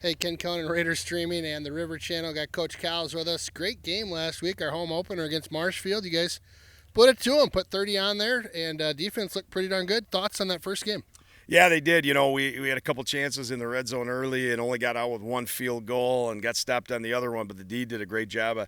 Hey, Ken Conan, Raiders Streaming and the River Channel. Got Coach Cowles with us. Great game last week, our home opener against Marshfield. You guys put it to them, put 30 on there, and defense looked pretty darn good. Thoughts on that first game? Yeah, they did. We had a couple chances in the red zone early and only got out with one field goal and got stopped on the other one. But the D did a great job of,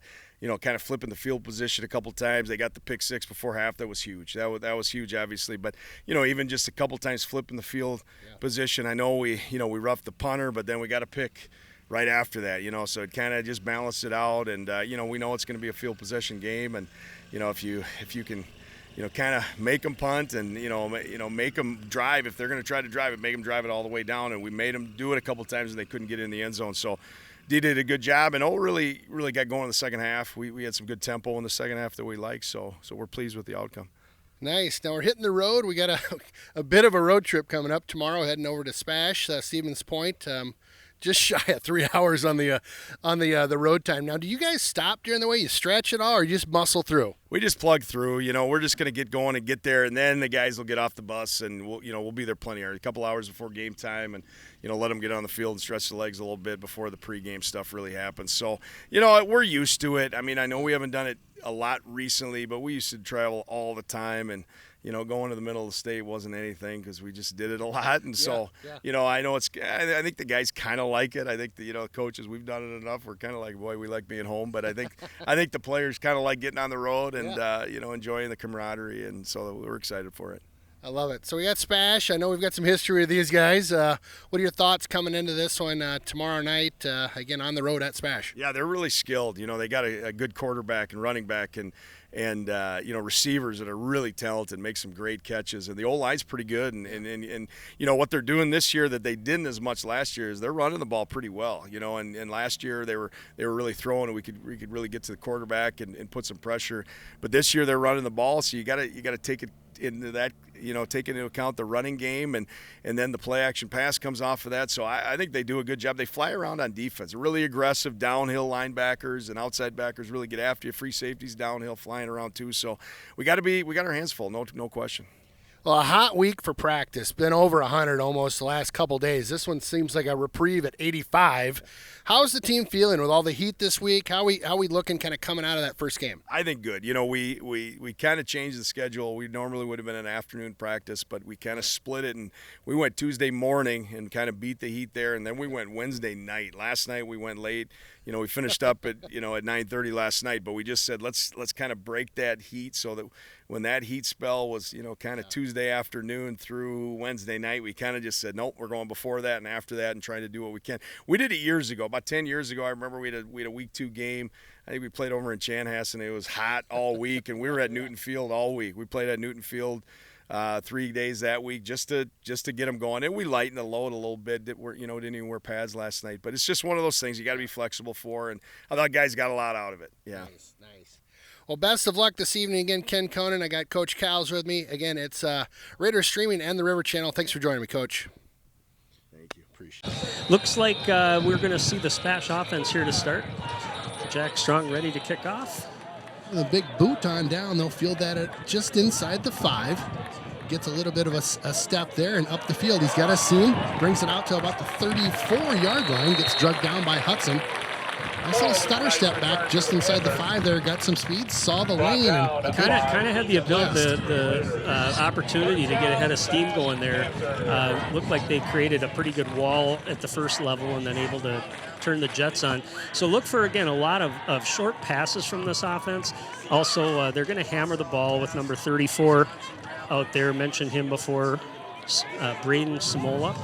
kind of flipping the field position a couple times. They got the pick six before half. That was huge. That was huge, obviously. But even just a couple times flipping the field position. I know we roughed the punter, but then we got a pick right after that. So it kind of just balanced it out. And we know it's going to be a field possession game. And if you can kind of make them punt and, make them drive. If they're going to try to drive it, make them drive it all the way down. And we made them do it a couple times and they couldn't get in the end zone. So D did a good job. And really got going in the second half. We had some good tempo in the second half that we liked. So we're pleased with the outcome. Nice. Now we're hitting the road. We got a bit of a road trip coming up tomorrow, heading over to Spash, Stevens Point. Just shy of 3 hours on the road time. Now, do you guys stop during the way? You stretch it all, or you just muscle through? We just plug through. We're just going to get going and get there, and then the guys will get off the bus, and we'll be there plenty early, a couple hours before game time, and let them get on the field and stretch the legs a little bit before the pregame stuff really happens. So, we're used to it. I mean, I know we haven't done it a lot recently, but we used to travel all the time, and going to the middle of the state wasn't anything because we just did it a lot. And so, I know I think the guys kind of like it. I think the coaches, we've done it enough. We're kind of like, boy, we like being home. But I think the players kind of like getting on the road and, enjoying the camaraderie. And so we're excited for it. I love it. So we got Spash. I know we've got some history with these guys. What are your thoughts coming into this one tomorrow night, again, on the road at Spash? Yeah, they're really skilled. They got a good quarterback and running back and receivers that are really talented, make some great catches, and the O-line's pretty good. And what they're doing this year that they didn't as much last year is they're running the ball pretty well. And last year they were really throwing, and we could really get to the quarterback and put some pressure. But this year they're running the ball, so you got to take it into that. Take into account the running game and then the play action pass comes off of that. So I think they do a good job. They fly around on defense. They're really aggressive downhill linebackers and outside backers really get after you. Free safeties downhill flying around too. So we got our hands full, no question. Well, a hot week for practice. Been over 100 almost the last couple days. This one seems like a reprieve at 85. How's the team feeling with all the heat this week? How we looking kind of coming out of that first game? I think good. We kind of changed the schedule. We normally would have been an afternoon practice, but we kind of split it, and we went Tuesday morning and kind of beat the heat there, and then we went Wednesday night. Last night we went late. We finished up at 9:30 last night, but we just said let's kind of break that heat so that when that heat spell was kind of Tuesday afternoon through Wednesday night, we kind of just said nope, we're going before that and after that and trying to do what we can. We did it years ago, about 10 years ago. I remember we had a week 2 game. I think we played over in Chanhassen. It was hot all week, and we were at Newton Field all week. We played at Newton Field 3 days that week just to get them going, and we lightened the load a little bit. That we're didn't even wear pads last night, but it's just one of those things you got to be flexible for, and I thought guys got a lot out of it. Yeah. Nice. Well, best of luck this evening again, Ken Conan. I got Coach Cowles with me again. It's Raiders Streaming and the River Channel. Thanks for joining me, Coach. Thank you. Appreciate it. Looks like we're going to see the Spash offense here to start. Jack Strong ready to kick off. The big boot on down. They'll field that at just inside the 5. Gets a little bit of a step there and up the field. He's got a seam. Brings it out to about the 34-yard line. Gets drugged down by Hudson. I saw a stutter step back just inside the 5 there. Got some speed. Saw the lane. And kind of had the ability, the opportunity to get ahead of steam going there. Looked like they created a pretty good wall at the first level and then able to turn the Jets on. So look for, again, a lot of short passes from this offense. Also, they're going to hammer the ball with number 34 out there. Mentioned him before, Braden Samola.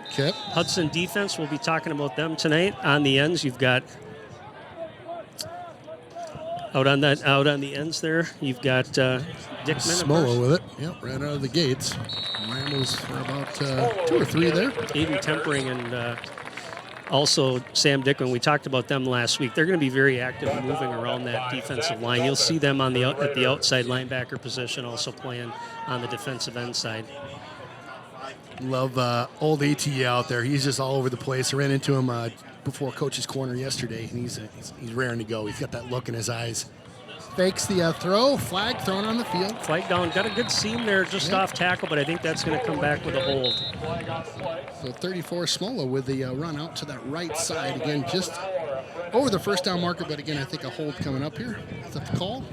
Okay. Hudson defense, we'll be talking about them tonight. On the ends, you've got out on the ends there, you've got Dick Smola with it. Yep, right out of the gates. Ramos for about 2 or 3 there. Aiden Tempering and also Sam Dickman. We talked about them last week. They're going to be very active moving around that defensive line. You'll see them at the outside linebacker position, also playing on the defensive end side. Love old AT out there. He's just all over the place. I ran into him before Coach's Corner yesterday, and he's raring to go. He's got that look in his eyes. Fakes the throw. Flag thrown on the field. Flag down. Got a good seam there just off tackle, but I think that's going to come back with a hold. So 34 Smola with the run out to that right side. Again, just over the first down marker, but again, I think a hold coming up here. Is that the call?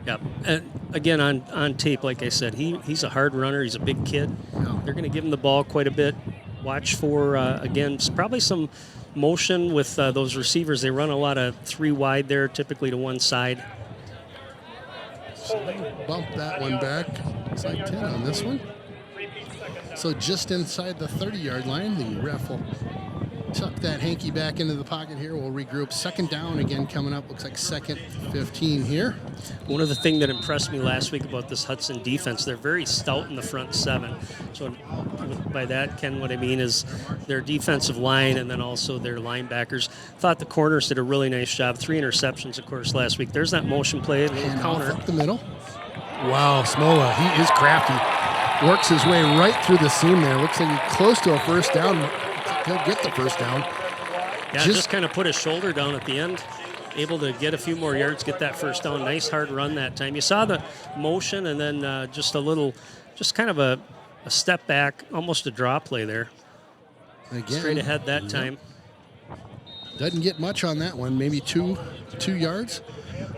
Yep. And again, on tape, like I said, he's a hard runner. He's a big kid. Yeah. They're going to give him the ball quite a bit. Watch for, again, probably some motion with those receivers. They run a lot of 3 wide there, typically to one side. So bump that one back. It's like 10 on this one. So just inside the 30-yard line, the ref will tuck that hanky back into the pocket here. We'll regroup. Second down again coming up. Looks like second 15 here. One of the things that impressed me last week about this Hudson defense, they're very stout in the front 7. So by that, Ken, what I mean is their defensive line and then also their linebackers. Thought the corners did a really nice job. 3 interceptions, of course, last week. There's that motion play, a little And counter. off up the middle. Wow, Smola, he is crafty. Works his way right through the seam there. Looks like he's close to a first down. He'll get the first down. Yeah, just kind of put his shoulder down at the end. Able to get a few more yards, get that first down. Nice hard run that time. You saw the motion and then just kind of a step back, almost a draw play there. Again, Straight ahead that time. Doesn't get much on that one. Maybe two yards.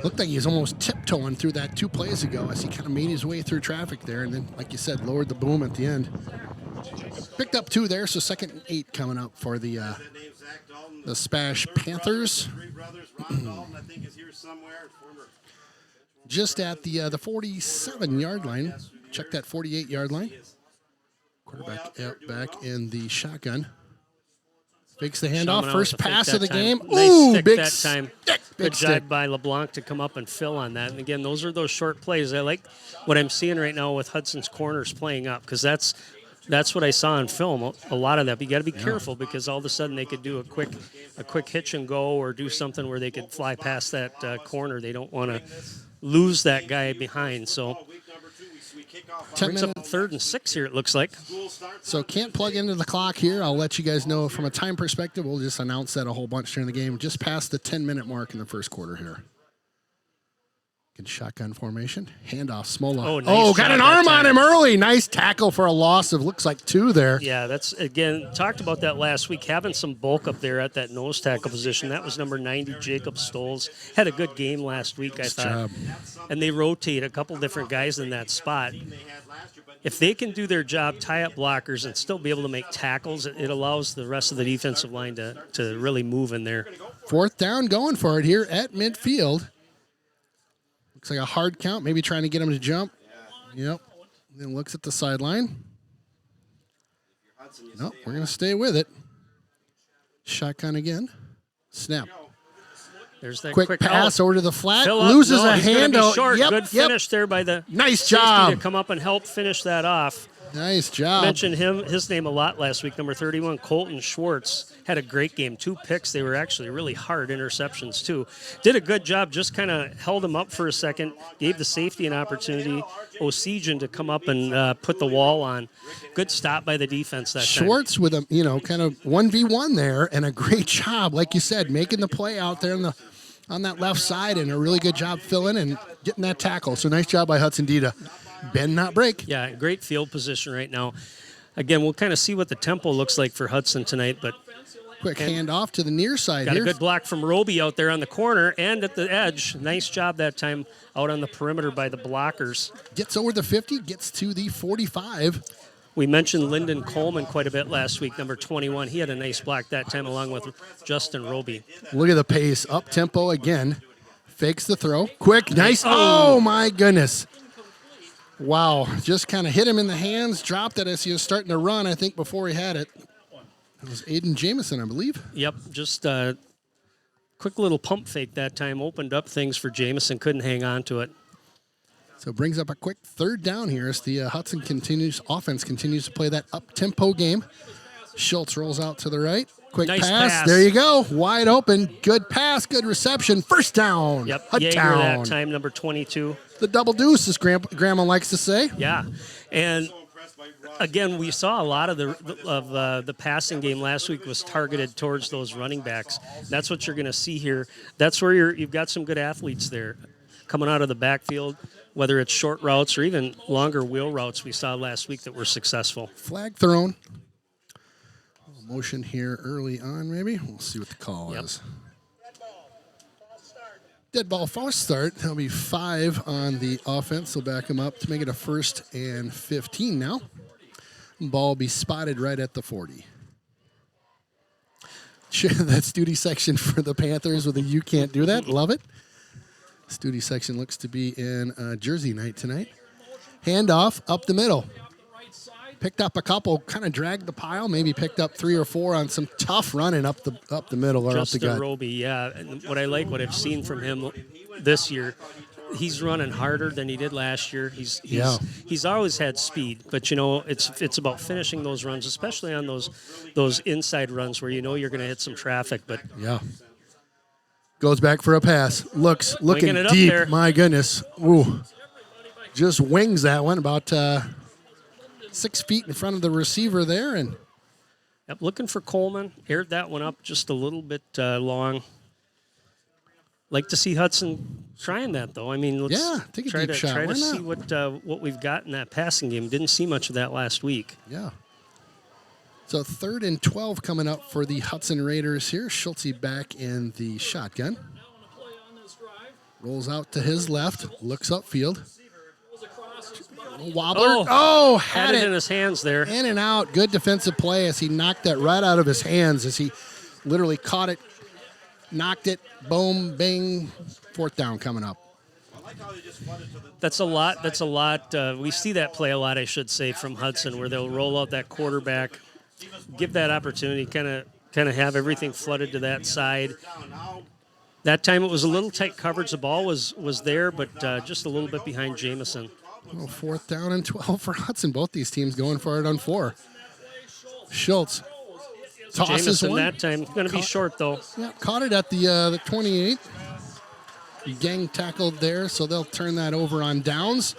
Looked like he was almost tiptoeing through that 2 plays ago as he kind of made his way through traffic there, and then, like you said, lowered the boom at the end. Picked up 2 there, so second and 8 coming up for the Spash Panthers. Just at the 47-yard line. Check that 48-yard line. Quarterback out back in the shotgun. Fakes the handoff. First pass of the game. Nice Ooh, stick big that time. stick. Good Big job stick. by LeBlanc to come up and fill on that. And again, those are those short plays. I like what I'm seeing right now with Hudson's corners playing up because that's what I saw in film. A lot of that. But you got to be careful because all of a sudden they could do a quick hitch and go or do something where they could fly past that corner. They don't want to lose that guy behind. So 10 brings up minutes. 3rd and 6 here. It looks like. So can't plug into the clock here. I'll let you guys know from a time perspective. We'll just announce that a whole bunch during the game. Just past the 10-minute mark in the first quarter here. Good shotgun formation. Handoff, Smola. Oh, nice got job an that arm on time. him early. Nice tackle for a loss of looks like 2 there. Yeah, that's, again, talked about that last week, having some bulk up there at that nose tackle position. That was number 90, Jacob Stoles. Had a good game last week, I thought. job. And they rotate a couple different guys in that spot. If they can do their job, tie up blockers, and still be able to make tackles, it allows the rest of the defensive line to really move in there. 4th down going for it here at midfield. Looks like a hard count, maybe trying to get him to jump. Yep. Then looks at the sideline. Nope, we're going to stay with it. Shotgun again. Snap. There's that Quick pass out. over to the flat. Fill up. Loses No, a he's gonna hand be out. short. Yep, Good yep. finish there by the Nice safety job. to come up and help finish that off. Nice job. Mentioned his name a lot last week. Number 31, Colton Schwartz, had a great game. 2 picks. They were actually really hard interceptions, too. Did a good job. Just kind of held him up for a second. Gave the safety an opportunity. Osijin to come up and put the wall on. Good stop by the defense that time. Schwartz with a, kind of 1v1 there and a great job, like you said, making the play out there on that left side and a really good job filling and getting that tackle. So nice job by Hudson D to bend, not break. Yeah, great field position right now. Again, we'll kind of see what the tempo looks like for Hudson tonight, but Quick handoff to the near side got here. a good block from Roby out there on the corner and at the edge. Nice job that time out on the perimeter by the blockers. Gets over the 50, gets to the 45. We mentioned Lyndon Coleman quite a bit last week, number 21. He had a nice block that time along with Justin Roby. Look at the pace. Up tempo again. Fakes the throw. Quick, nice. Oh, my goodness. Wow. Just kind of hit him in the hands, dropped it as he was starting to run, I think, before he had it. It was Aiden Jamison, I believe. Yep, just a quick little pump fake that time. Opened up things for Jamison. Couldn't hang on to it. So it brings up a quick 3rd down here as the Hudson offense continues to play that up-tempo game. Schultz rolls out to the right. Quick Nice pass. pass. There you go. Wide open. Good pass. Good reception. First down. Yep, Hudtown. Yeager that time, number 22. The double deuce, as Grandma likes to say. Yeah, and again, we saw a lot of the passing game last week was targeted towards those running backs. That's what you're going to see here. That's where you've got some good athletes there. coming out of the backfield, whether it's short routes or even longer wheel routes we saw last week that were successful. Flag thrown. Motion here early on, maybe. We'll see what the call is. Dead ball, false start. That'll be 5 on the offense. They'll back him up to make it a 1st and 15 now. Ball will be spotted right at the 40. That's duty section for the Panthers with a "you can't do that." Love it. This duty section looks to be in jersey night tonight. Handoff up the middle. Picked up a couple, kind of dragged the pile, maybe picked up 3 or 4 on some tough running up the middle or up the gut. Justin Roby, yeah. And what I've seen from him this year, he's running harder than he did last year. He's always had speed, but it's about finishing those runs, especially on those inside runs where you're going to hit some traffic. But yeah, goes back for a pass. Looking it up deep. there. My goodness, ooh, just wings that one about 6 feet in front of the receiver there, and looking for Coleman. Aired that one up just a little bit long. Like to see Hudson trying that, though. I mean, let's take a try deep to shot. try Why to see not? what we've got in that passing game. Didn't see much of that last week. Yeah. So 3rd and 12 coming up for the Hudson Raiders here. Schultze back in the shotgun. Rolls out to his left. Looks upfield. Wobbler. Had it in his hands there. In and out. Good defensive play as he knocked that right out of his hands as he literally caught it, knocked it, boom, bing. 4th down coming up. That's a lot. We see that play a lot, I should say, from Hudson, where they'll roll out that quarterback, give that opportunity, kind of have everything flooded to that side. That time it was a little tight coverage. The ball was there, but just a little bit behind Jamison. Well, 4th down and 12 for Hudson. Both these teams going for it on 4. Schultz tosses Jamison one. that time. Going to be short, though. Yeah, caught it at the 28. Gang tackled there, so they'll turn that over on downs.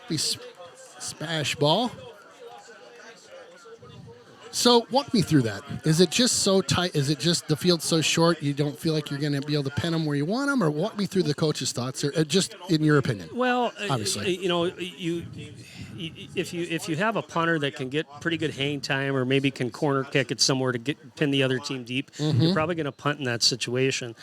Be spash ball. So walk me through that. Is it just so tight? Is it just the field's so short you don't feel like you're going to be able to pin them where you want them? Or walk me through the coach's thoughts, or just in your opinion. Well, obviously, if you have a punter that can get pretty good hang time, or maybe can corner kick it somewhere to pin the other team deep, you're probably going to punt in that situation.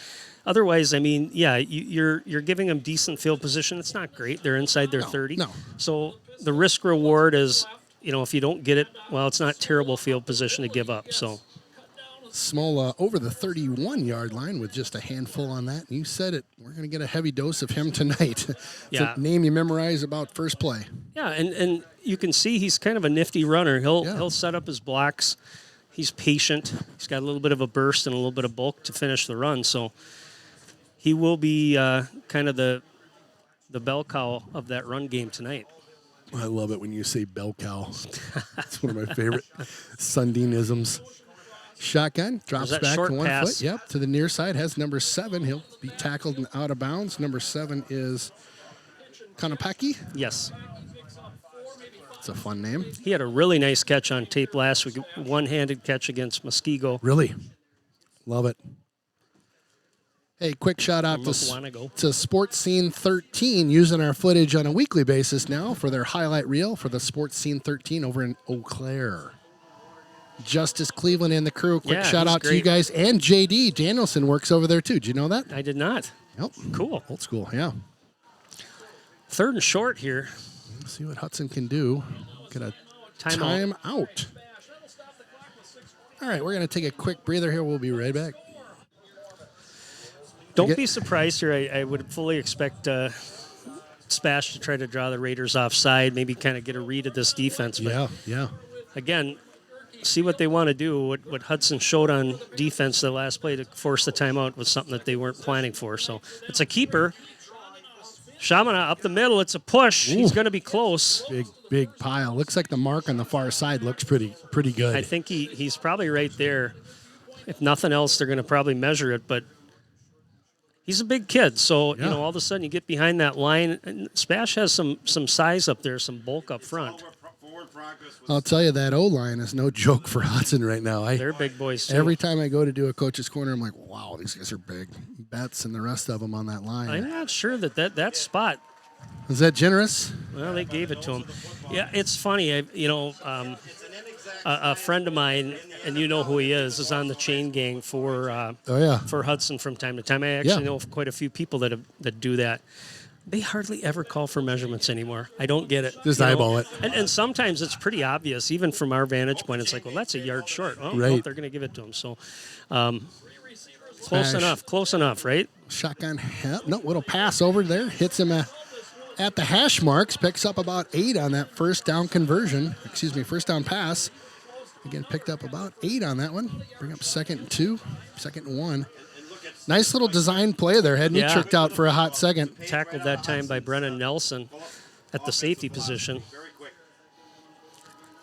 Otherwise, I mean, yeah, you're giving them decent field position. It's not great. They're inside their 30. No. So the risk reward is, if you don't get it, well, it's not terrible field position to give up. So Small over the 31-yard line with just a handful on that. And you said it. We're going to get a heavy dose of him tonight. It's a name you memorize about first play. Yeah, and you can see he's kind of a nifty runner. He'll set up his blocks. He's patient. He's got a little bit of a burst and a little bit of bulk to finish the run. So he will be kind of the bell cow of that run game tonight. I love it when you say bell cow. It's one of my favorite Sundin-isms. Shotgun, drops back to 1 pass. foot. Yep, to the near side, has number 7. He'll be tackled and out of bounds. Number 7 is Konopaki. Yes. It's a fun name. He had a really nice catch on tape last week, one-handed catch against Muskego. Really? Love it. Hey, quick shout out to Sports Scene 13, using our footage on a weekly basis now for their highlight reel for the Sports Scene 13 over in Eau Claire. Justice Cleveland and the crew. Quick shout out to you guys. And JD Danielson works over there too. Did you know that? I did not. Yep. Cool. Old school, yeah. 3rd and short here. Let's see what Hudson can do. Get a time out. All right, we're going to take a quick breather here. We'll be right back. Don't be surprised here. I would fully expect Spash to try to draw the Raiders offside, maybe kind of get a read of this defense. But yeah. Again, see what they want to do. What Hudson showed on defense the last play to force the timeout was something that they weren't planning for. So it's a keeper. Shamana up the middle. It's a push. Ooh. He's going to be close. Big pile. Looks like the mark on the far side looks pretty good. I think he's probably right there. If nothing else, they're going to probably measure it, but he's a big kid, so all of a sudden you get behind that line, and Spash has some size up there, some bulk up front. I'll tell you, that O-line is no joke for Hudson right now. They're big boys, too. Every time I go to do a coach's corner, I'm like, wow, these guys are big. Betts and the rest of them on that line. I'm not sure that spot. Is that generous? Well, they gave it to him. Yeah, it's funny. A friend of mine, and you know who he is on the chain gang for for Hudson from time to time. I actually know quite a few people that do that. They hardly ever call for measurements anymore. I don't get it. Just eyeball it. And sometimes it's pretty obvious, even from our vantage point. It's like, well, that's a yard short. Oh, right. Well, they're going to give it to him. So close enough, right? Shotgun. No, little pass over there. Hits him at the hash marks. Picks up about 8 on that first down first down pass. Again, picked up about 8 on that one. Bring up 2nd and 2, 2nd and 1. Nice little design play there. Hadn't he tricked out for a hot second. Tackled that time by Brennan Nelson at the safety position.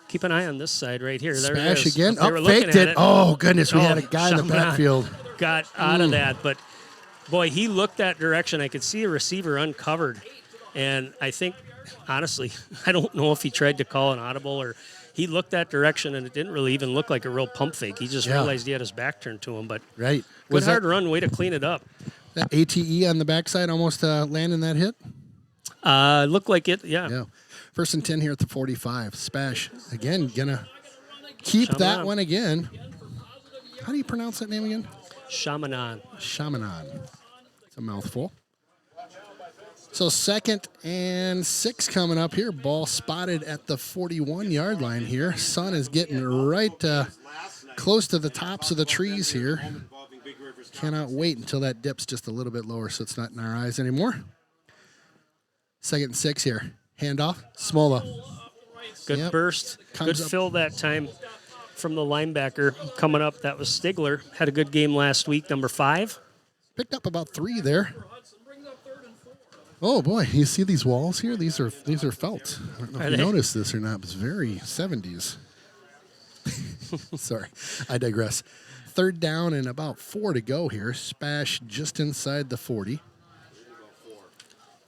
Keep an eye on this side right here. There Smash it is. again. Faked it. Oh, goodness. We had a guy in the backfield. Got out of that. But, boy, he looked that direction. I could see a receiver uncovered. And I think, honestly, I don't know if he tried to call an audible or he looked that direction, and it didn't really even look like a real pump fake. He just realized he had his back turned to him. But right. Good hard run, way to clean it up. That ATE on the backside almost landing that hit? Looked like it, yeah. 1st and 10 here at the 45. Spash, again, gonna keep that one again. How do you pronounce that name again? Shamanan. It's a mouthful. So 2nd and 6 coming up here. Ball spotted at the 41-yard line here. Sun is getting right close to the tops of the trees here. Cannot wait until that dips just a little bit lower so it's not in our eyes anymore. 2nd and 6 here. Handoff. Smola. Good burst. Good fill that time from the linebacker coming up. That was Stigler. Had a good game last week, number 5. Picked up about 3 there. Oh boy, you see these walls here? These are felt. I don't know if you noticed this or not, but it's very 70s. Sorry, I digress. 3rd down and about 4 to go here. Spash just inside the 40.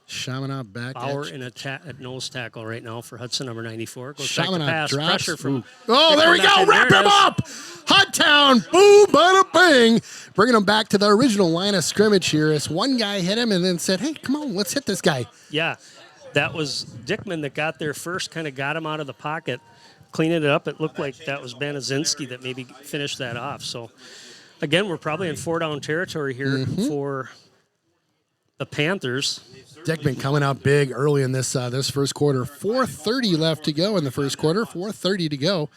Shamanah back. Bauer in at nose tackle right now for Hudson, number 94. Goes Shamanah back to pass. drops. Pressure from. Oh, there we go. Wrap him up. Hudtown. Boom, bada, bang. Bringing him back to the original line of scrimmage here as one guy hit him and then said, hey, come on, let's hit this guy. Yeah, that was Dickman that got there first, kind of got him out of the pocket, cleaning it up. It looked like that was Banazinski that maybe finished that off. So, again, we're probably in 4-down territory here for the Panthers. Dickman coming out big early in this first quarter. 4:30 left to go in the first quarter. 4:30 to go.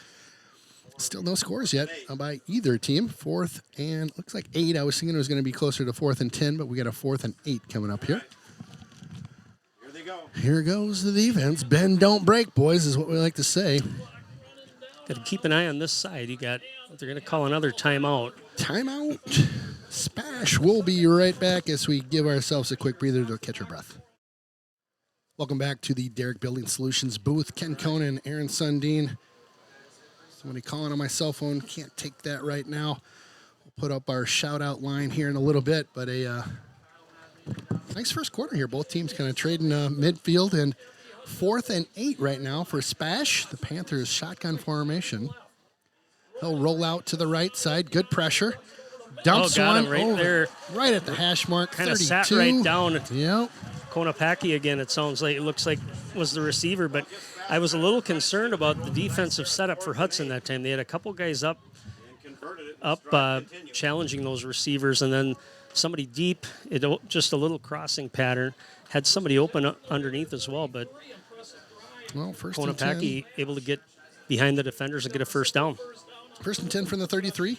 Still no scores yet by either team. 4th and looks like 8. I was thinking it was going to be closer to 4th and 10, but we got a 4th and 8 coming up here. Here they go. Here goes the defense. Bend, don't break, boys, is what we like to say. Got to keep an eye on this side. They're going to call another timeout. Timeout. Spash. We'll be right back as we give ourselves a quick breather to catch our breath. Welcome back to the Derrick Building Solutions booth. Ken Conan, Aaron Sundin. Somebody calling on my cell phone. Can't take that right now. We'll put up our shout-out line here in a little bit, but a nice first quarter here. Both teams kind of trading midfield, and 4th and 8 right now for Spash. The Panthers shotgun formation. He'll roll out to the right side. Good pressure. Dumps one right over, there. Right at the hash mark. Kind of 32. sat right down. Yep. Konopaki again, it sounds like. It looks like was the receiver, but I was a little concerned about the defensive setup for Hudson that time. They had a couple guys up challenging those receivers, and then somebody deep, just a little crossing pattern. Had somebody open up underneath as well, but first and 10. Konopaki able to get behind the defenders and get a first down. 1st and 10 from the 33.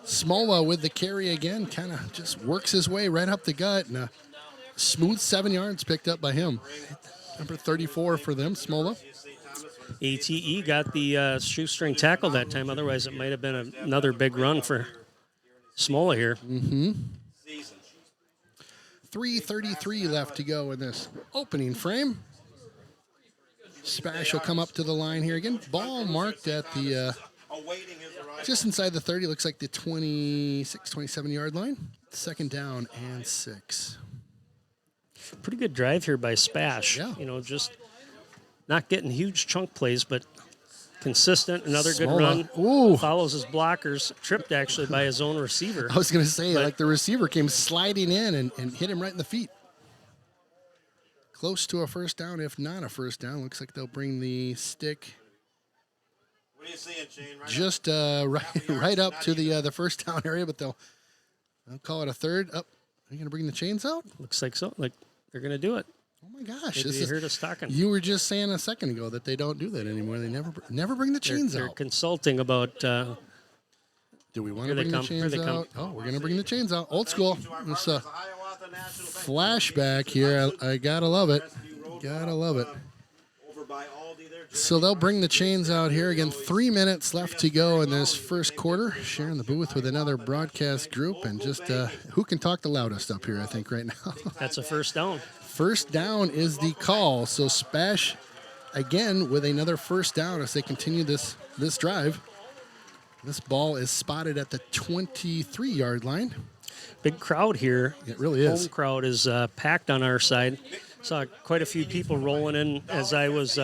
Smola with the carry again, kind of just works his way right up the gut, and a smooth 7 yards picked up by him. Number 34 for them, Smola. ATE got the shoestring tackle that time. Otherwise, it might have been another big run for Smola here. 3:33 left to go in this opening frame. Spash will come up to the line here again. Ball marked at the just inside the 30. Looks like the 26, 27-yard line. 2nd down and 6. Pretty good drive here by Spash. Yeah. Just not getting huge chunk plays, but consistent. Another good Smola. run. Ooh. Follows his blockers. Tripped actually by his own receiver. I was going to say, But- like the receiver came sliding in and hit him right in the feet. Close to a first down, if not a first down. Looks like they'll bring the stick What are you seeing, Shane? just right up to the first down area, but they'll call it a third. Up. Are you going to bring the chains out? Looks like so. Like they're going to do it. Oh my gosh! Maybe This you is, heard us talking. you were just saying a second ago that they don't do that anymore. They never bring the chains They're out. consulting about. Do we want to Here they bring the come. Here chains they come. out? Oh, we're going to bring the chains out. Old school. It's a flashback here. I gotta love it. Gotta love it. So they'll bring the chains out here. Again, 3 minutes left to go in this first quarter. Sharing the booth with another broadcast group. And just who can talk the loudest up here, I think, right now. That's a first down. First down is the call. So Spash, again, with another first down as they continue this drive. This ball is spotted at the 23-yard line. Big crowd here. It really is. Home crowd is packed on our side. Saw quite a few people rolling in as I was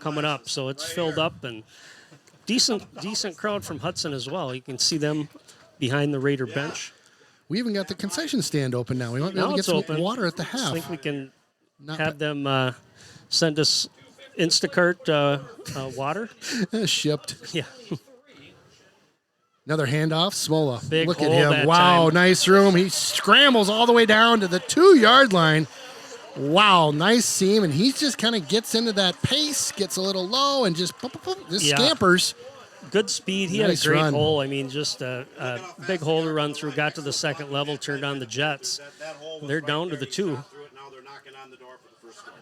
coming up, so it's filled up and decent crowd from Hudson as well. You can see them behind the Raider bench. We even got the concession stand open now. We might be able Now to get it's some open. water at the I half. think we can Not have them send us Instacart water. shipped. Yeah. Another handoff. Smola. Big Look at hole him. that Wow, time. nice room. He scrambles all the way down to the 2-yard line. Wow, nice seam. And he just kind of gets into that pace, gets a little low, and just, just Yeah. scampers. Good speed. He Nice had a great run. hole. I mean, just a big hole to run through. Got to the second level, turned on the Jets. They're down to the 2. Now they're knocking on the door for the first score.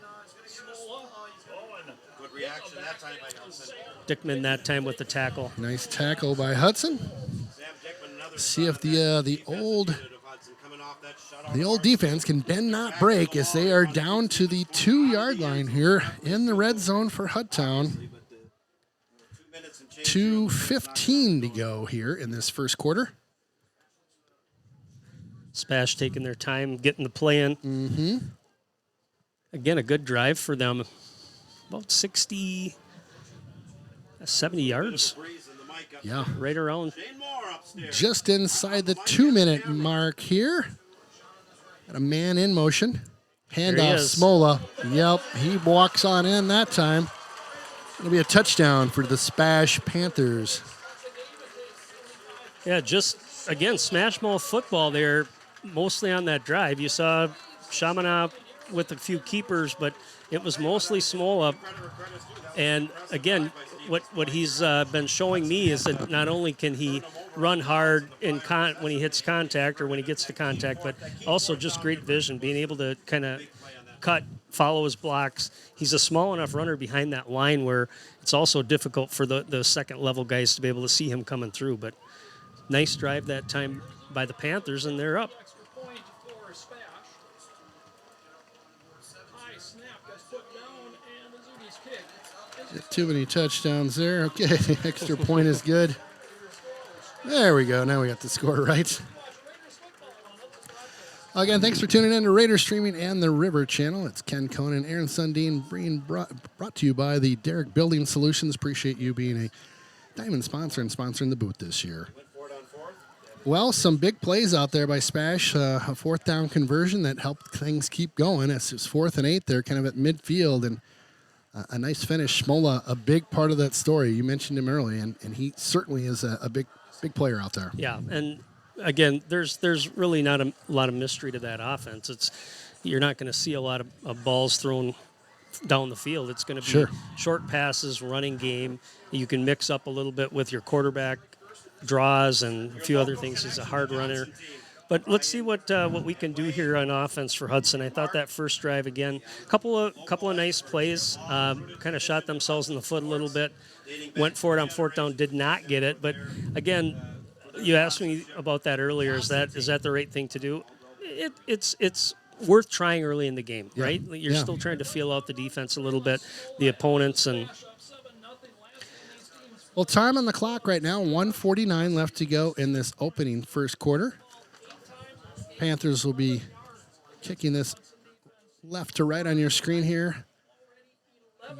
Good reaction that time by Hudson. Dickman that time with the tackle. Nice tackle by Hudson. Sam Dickman, another See if the old of Hudson coming off that shutout. The old defense can bend not break as they are down to the 2-yard line here in the red zone for Hudtown. 2:15 to go here in this first quarter. Spash taking their time, getting the play in. Mm-hmm. Again, a good drive for them. About 70 yards, Yeah, right around. just inside the 2-minute mark here. Got a man in motion. There he Handoff is. Smola. Yep, he walks on in that time. It'll be a touchdown for the Spash Panthers. Yeah, just, again, smash mouth football there, mostly on that drive. You saw Chaminade with a few keepers, but it was mostly Smola. And, again, what he's been showing me is that not only can he run hard when he hits contact or when he gets to contact, but also just great vision, being able to kind of cut, follow his blocks. He's a small enough runner behind that line where it's also difficult for the second-level guys to be able to see him coming through. But nice drive that time by the Panthers, and they're up. Too many touchdowns there. Okay, extra point is good. There we go. Now we got the score right. Again, thanks for tuning in to Raider Streaming and the River Channel. It's Ken Conan, Aaron Sundin, being brought to you by the Derrick Building Solutions. Appreciate you being a diamond sponsor and sponsoring the booth this year. Well, some big plays out there by Spash. A fourth down conversion that helped things keep going. It's 4th and 8 there, kind of at midfield, and a nice finish. Smola, a big part of that story. You mentioned him early, and he certainly is a big player out there. Yeah, and again, there's really not a lot of mystery to that offense. You're not going to see a lot of balls thrown down the field. It's going to be Sure. short passes, running game. You can mix up a little bit with your quarterback draws and a few other things. He's a hard runner. But let's see what we can do here on offense for Hudson. I thought that first drive, again, couple of nice plays, kind of shot themselves in the foot a little bit. Went for it on 4th down, did not get it. But again, you asked me about that earlier. Is that the right thing to do? It's worth trying early in the game, right? You're still trying to feel out the defense a little bit, the opponents, and Well, time on the clock right now, 1:49 left to go in this opening first quarter. Panthers will be kicking this left to right on your screen here.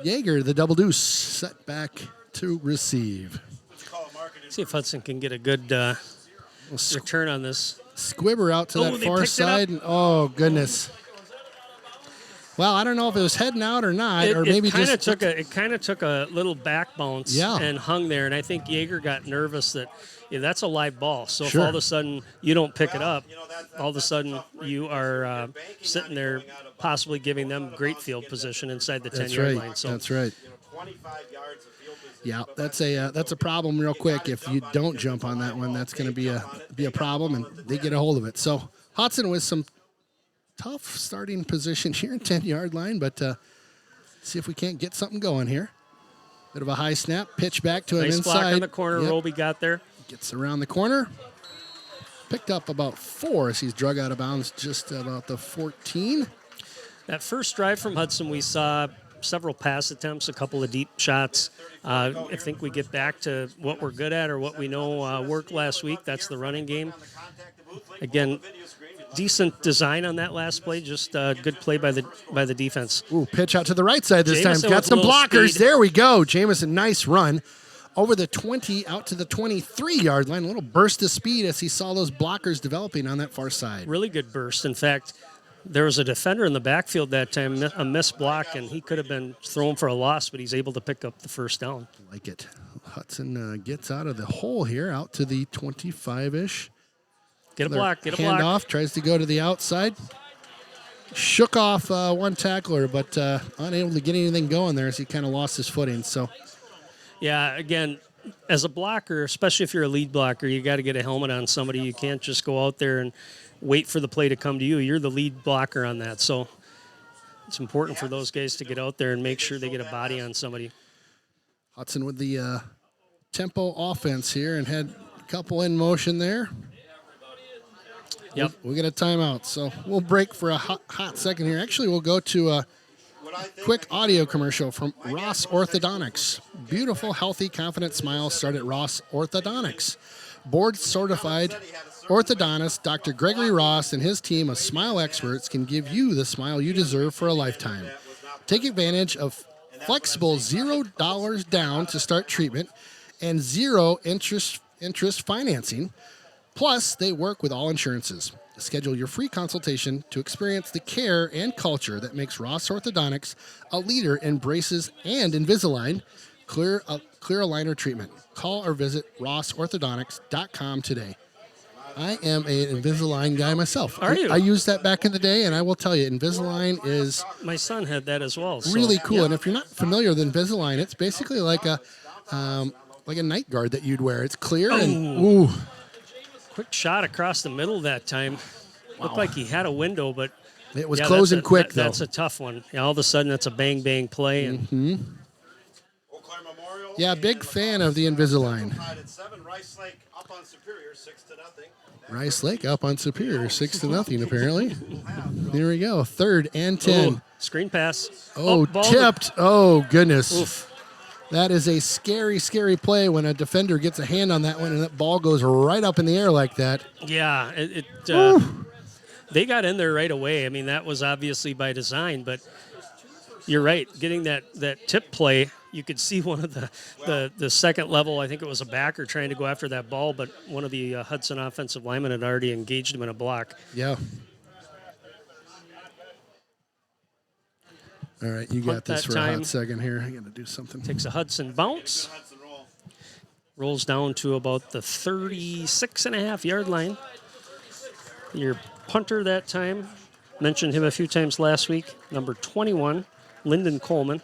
Yeager, the double deuce, set back to receive. See if Hudson can get a good return on this. Squibber out to that they far picked it up. side. And, oh, goodness. Well, I don't know if it was heading out or not, or maybe it kinda just it kind of took a little back bounce and hung there, and I think Yeager got nervous that that's a live ball. So Sure. if all of a sudden you don't pick it up, all of a sudden you are sitting there possibly giving them great field position inside the 10-yard line. So That's right. 25 yards of field position. Yeah, that's a problem real quick. If you don't jump on that one, that's going to be a problem, and they get a hold of it. So Hudson with some tough starting position here in 10-yard line, but see if we can't get something going here. Bit of a high snap, pitch back to him nice inside. block on the corner. Yep. Roby got there. Gets around the corner. Picked up about 4 as he's drug out of bounds just about the 14. That first drive from Hudson, we saw several pass attempts, a couple of deep shots. I think we get back to what we're good at or what we know worked last week. That's the running game. Again, decent design on that last play. Just good play by the defense. Ooh, pitch out to the right side this Jamison time. Got with some a little blockers. speed. There we go. Jamison, nice run. Over the 20, out to the 23-yard line. A little burst of speed as he saw those blockers developing on that far side. Really good burst. In fact, there was a defender in the backfield that time, a missed block, and he could have been thrown for a loss, but he's able to pick up the first down. Like it. Hudson gets out of the hole here, out to the 25-ish. Get a block, get a Hand block. off, tries to go to the outside. Shook off one tackler, but unable to get anything going there as he kind of lost his footing. So, Yeah, again, as a blocker, especially if you're a lead blocker, you got to get a helmet on somebody. You can't just go out there and wait for the play to come to you. You're the lead blocker on that. So it's important for those guys to get out there and make sure they get a body on somebody. Hudson with the tempo offense here and had a couple in motion there. Yep. We'll get a timeout. So we'll break for a hot second here. Actually, we'll go to a quick audio commercial from Ross Orthodontics. Beautiful, healthy, confident smiles start at Ross Orthodontics. Board-certified orthodontist Dr. Gregory Ross and his team of smile experts can give you the smile you deserve for a lifetime. Take advantage of flexible $0 down to start treatment and 0 interest financing. Plus, they work with all insurances. Schedule your free consultation to experience the care and culture that makes Ross Orthodontics a leader in braces and Invisalign clear aligner treatment. Call or visit rossorthodontics.com today. I am an Invisalign guy myself. Are you? I used that back in the day, and I will tell you, Invisalign is My son had that as well. So, really cool. yeah. And if you're not familiar with Invisalign, it's basically like a night guard that you'd wear. It's clear and ooh. Quick shot across the middle that time. Looked like he had a window, but It was yeah, closing quick, though. That's a tough one. Yeah, all of a sudden, that's a bang play. And Eau Claire Memorial. Yeah, big fan of the Invisalign. Tied at 7. Rice Lake up on Superior 6-0. Rice Lake up on Superior, 6-0 apparently. Here we go, 3rd and 10. Ooh, screen pass. Oh, ball. tipped. Oh, goodness. Oof. That is a scary, scary play when a defender gets a hand on that one and that ball goes right up in the air like that. Yeah, they got in there right away. I mean, that was obviously by design, but you're right. Getting that tip play, you could see one of the second level, I think it was a backer trying to go after that ball, but one of the Hudson offensive linemen had already engaged him in a block. Yeah. All right, you got Hunt this that for a time. hot second here. I got to do something. Takes a Hudson bounce. Rolls down to about the 36.5-yard line. Your punter that time, mentioned him a few times last week, number 21, Lyndon Coleman.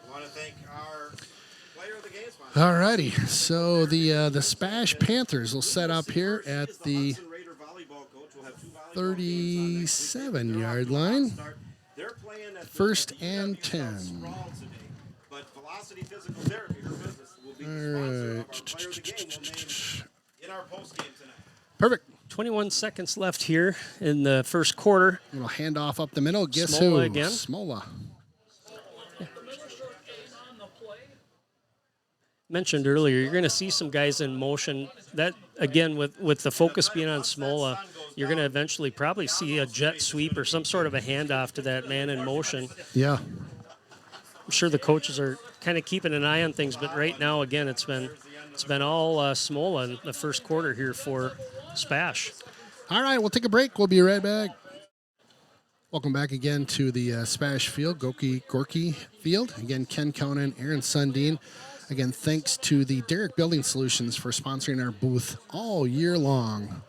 I want to thank our player of the game sponsor. All righty, so the Spash Panthers will set up here at the Hudson Raider volleyball coach will have 2 volleyball games on next week. 37-yard line. They're playing at First the and EWS 10. Sprawl today. But Velocity Physical Therapy, her business, will be the sponsor of our player of the game. We'll name in our post game tonight. Perfect. 21 seconds left here in the first quarter. Little handoff up the middle. Guess Smola who? again. Smola. Mentioned earlier, you're going to see some guys in motion. That, again, with the focus being on Smola, you're going to eventually probably see a jet sweep or some sort of a handoff to that man in motion. Yeah. I'm sure the coaches are kind of keeping an eye on things. But right now, again, it's been all Smola in the first quarter here for Spash. All right, we'll take a break. We'll be right back. Welcome back again to the Spash Field, Gorky Field. Again, Ken Conan, Aaron Sundin. Again, thanks to the Derrick Building Solutions for sponsoring our booth all year long.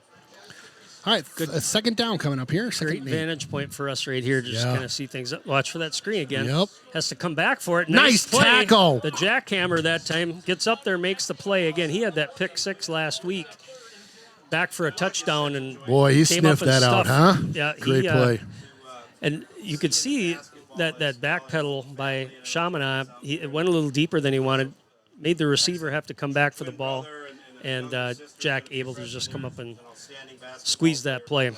All right, good. Second down coming up here. Great vantage point for us right here. Just kind of see things. Watch for that screen again. Yep. Has to come back for it. Nice play. tackle. The jackhammer that time gets up there, makes the play. Again, he had that pick 6 last week. Back for a touchdown. And boy, he sniffed that out, huh? Yeah. Great play. And you could see that back pedal by Chaminade. It went a little deeper than he wanted. Made the receiver have to come back for the ball. And Jack able to just come up and squeeze that play.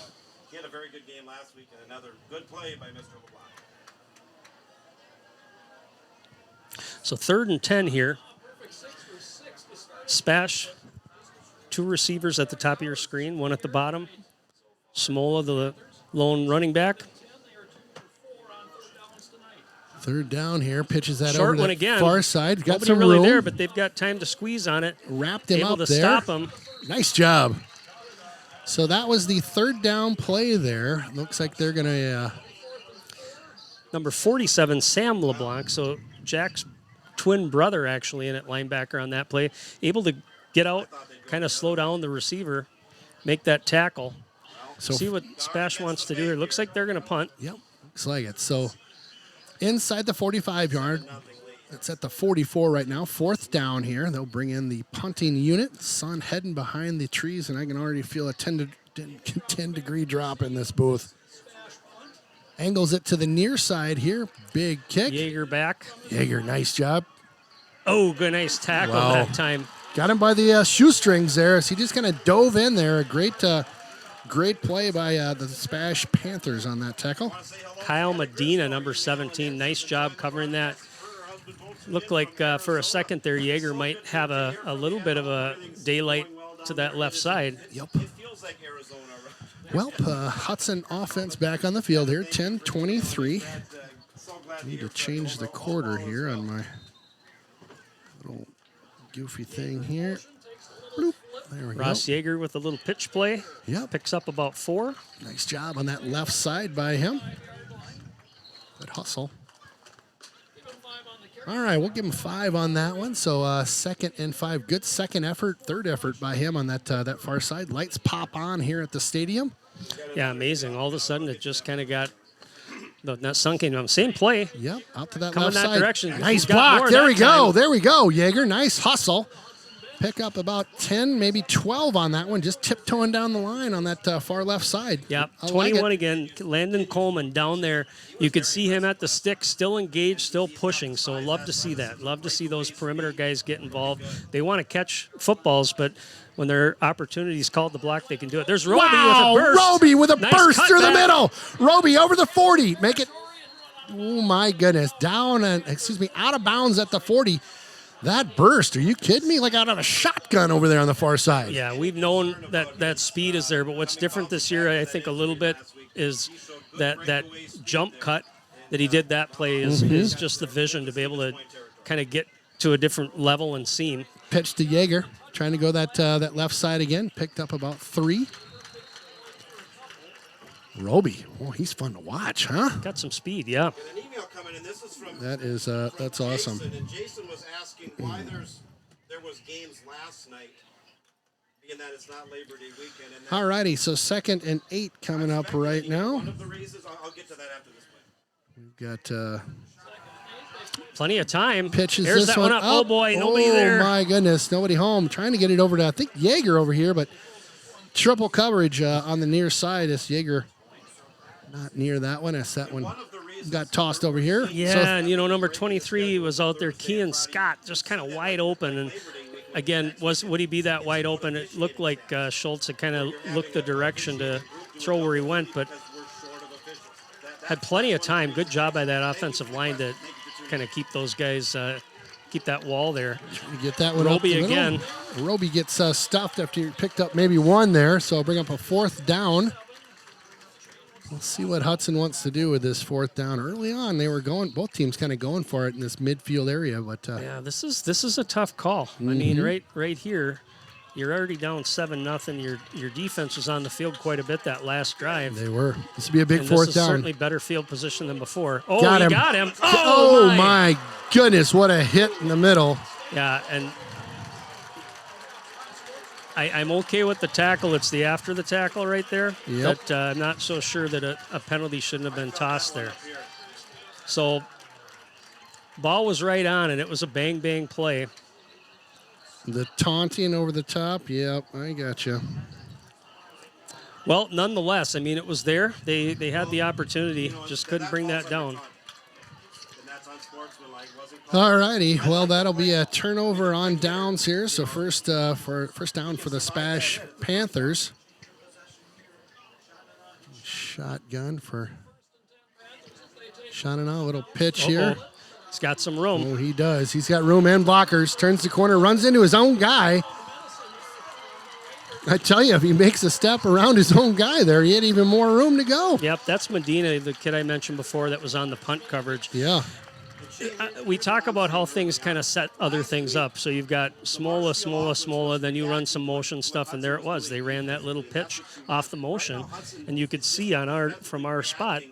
He had a very good game last week and another good play by Mr. LeBlanc. So 3rd and 10 here. Spash, 2 receivers at the top of your screen, 1 at the bottom. Smola, the lone running back. 3rd down here, pitches that Short over one the again. far side. Got Nobody some really room. there, but they've got time to squeeze on it. Wrapped him able up to there. Stop him. Nice job. So that was the 3rd down play there. Looks like they're going to... Number 47, Sam LeBlanc. So Jack's twin brother actually in at linebacker on that play. Able to get out, kind of slow down the receiver, make that tackle. So see what Spash wants to do here. Looks like they're going to punt. Yep, looks like it. So inside the 45-yard. It's at the 44 right now. 4th down here. They'll bring in the punting unit. Sun heading behind the trees, and I can already feel a 10-degree drop in this booth. Angles it to the near side here. Big kick. Yeager back. Yeager, nice job. Oh, good, nice tackle that time. Got him by the shoestrings there. So he just kind of dove in there. A great play by the Spash Panthers on that tackle. Kyle Medina, number 17. Nice job covering that. Looked like for a second there, Yeager might have a little bit of a daylight to that left side. Yep. Well, Hudson offense back on the field here, 10-23. Need to change the quarter here on my little goofy thing here. Bloop. There we Ross go. Yeager with a little pitch play. Yep. Picks up about 4. Nice job on that left side by him. Good hustle. All right, we'll give him 5 on that one. So 2nd and 5. Good second effort, third effort by him on that far side. Lights pop on here at the stadium. Yeah, amazing. All of a sudden, it just kind of got not sunken. Same play. Yep, out to that Coming left that side. direction. Nice He's got block. more There that we go. time. There we go, Yeager. Nice hustle. Pick up about 10, maybe 12 on that one. Just tiptoeing down the line on that far left side. Yep, I 21 like it. again. Landon Coleman down there. You could see him at the stick, still engaged, still pushing. So love to see that. Love to see those perimeter guys get involved. They want to catch footballs, but when their opportunities called the block, they can do it. There's Roby with a burst. Roby with a Nice burst through the cutback. middle. Roby over the 40. Make it, oh my goodness, down and, out of bounds at the 40. That burst, are you kidding me? Like out of a shotgun over there on the far side. Yeah, we've known that speed is there, but what's different this year, I think, a little bit is that jump cut that he did that play is just the vision to be able to kind of get to a different level and seam. Pitch to Yeager, trying to go that left side again. Picked up about 3. Roby, oh, he's fun to watch, huh? Got some speed, yeah. And an email coming in. This is from That's awesome. Jason, and Jason was asking why there was games last night, being that it's not Labor Day weekend. And All righty, so 2nd and 8 coming up right now. One of the reasons I'll get to that after this play. We've got Plenty of time. pitches There's this that one up. Oh, boy, nobody there. Oh, my goodness, nobody home. Trying to get it over to, I think, Yeager over here, but triple coverage on the near side. It's Yeager not near that one. As that one got tossed over here. Yeah, So, and number 23 was out there. Kean Scott just kind of wide open. And again, would he be that wide open? It looked like Schultz had kind of looked the direction to throw where he went, but had plenty of time. Good job by that offensive line to kind of keep those guys, keep that wall there. you get that one up Roby the middle. again. Roby gets stuffed after he picked up maybe 1 there, so bring up a 4th down. We'll see what Hudson wants to do with this fourth down. Early on, they were going, both teams kind of going for it in this midfield area. But Yeah, this is a tough call. I mean, right here, you're already down 7-0. Your defense was on the field quite a bit that last drive. they were. This would be a big And fourth this is down. certainly better field position than before. Oh, Got he him. got him. Oh, Oh, my goodness, what a hit in the middle. Yeah, and I'm okay with the tackle. It's the after the tackle right there. Yep. But I'm not so sure that a penalty shouldn't have been tossed there. So ball was right on, and it was a bang-bang play. The taunting over the top. Yep, I got you. Well, nonetheless, I mean, it was there. They had the opportunity, just couldn't bring that down. All righty. Well, that'll be a turnover on downs here. So first down for the Spash Panthers. Shotgun for Shannon. A little pitch here. He's got some room. Oh, he does. He's got room and blockers. Turns the corner, runs into his own guy. I tell you, if he makes a step around his own guy there, he had even more room to go. Yep, that's Medina, the kid I mentioned before that was on the punt coverage. Yeah. We talk about how things kind of set other things up. So you've got Smola, then you run some motion stuff, and there it was. They ran that little pitch off the motion, and you could see from our spot,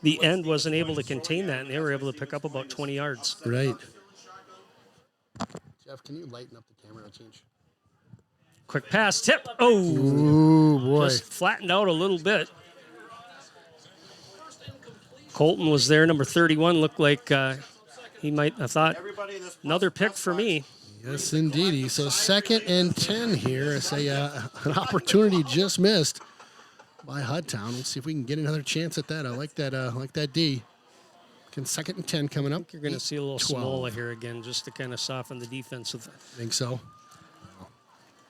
the end wasn't able to contain that, and they were able to pick up about 20 yards. Right. Jeff, can you lighten up the camera? I'll change. Quick pass, tip. Oh, Ooh, boy. just flattened out a little bit. Colton was there, number 31. Looked like he might have thought another pick for me. Yes, indeedy. So 2nd and 10 here. It's an opportunity just missed by Hudtown. Let's see if we can get another chance at that. I like that D. 2nd and 10 coming up. You're going to see a little 12. Smola here again, just to kind of soften the defense. Think so.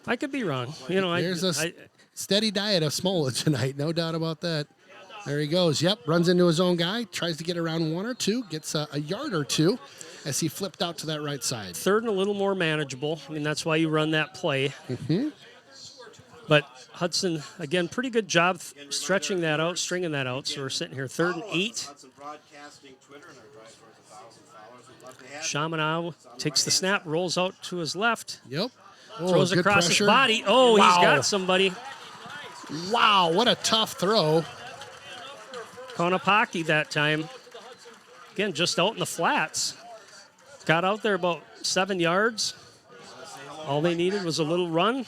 I could be wrong. There's a steady diet of Smola tonight, no doubt about that. There he goes. Yep, runs into his own guy, tries to get around one or two, gets a yard or two as he flipped out to that right side. 3rd and a little more manageable. I mean, that's why you run that play. But Hudson, again, pretty good job stretching that out, stringing that out. So we're sitting here 3rd and 8. Chaminade takes the snap, rolls out to his left, Yep. Oh, throws good across pressure. his body. Oh, Wow. he's got somebody. Wow, what a tough throw. Konopaki that time. Again, just out in the flats. Got out there about 7 yards. All they needed was a little run.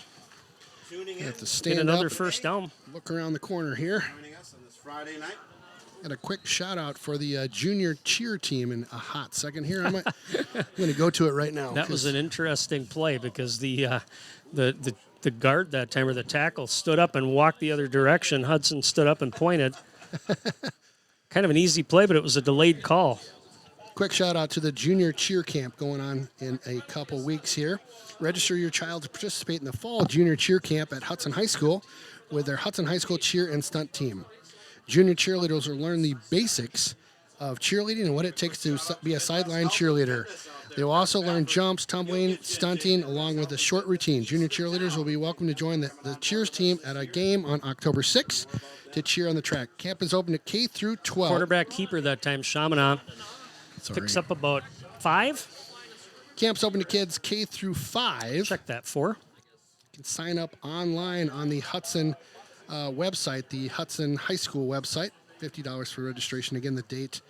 You have to Get stand another up, first down. look around the corner here. Got a quick shout out for the junior cheer team in a hot second here. I'm going to go to it right now. That was an interesting play because the guard that time, or the tackle, stood up and walked the other direction. Hudson stood up and pointed. Kind of an easy play, but it was a delayed call. Quick shout out to the junior cheer camp going on in a couple weeks here. Register your child to participate in the fall junior cheer camp at Hudson High School with their Hudson High School cheer and stunt team. Junior cheerleaders will learn the basics of cheerleading and what it takes to be a sideline cheerleader. They will also learn jumps, tumbling, stunting, along with a short routine. Junior cheerleaders will be welcome to join the cheers team at a game on October 6th to cheer on the track. Camp is open to K through 12. Quarterback keeper that time, Chaminade, picks up about 5. Camp's open to kids K through 5. Check that 4. You can sign up online on the Hudson website, the Hudson High School website. $50 for registration. Again, the date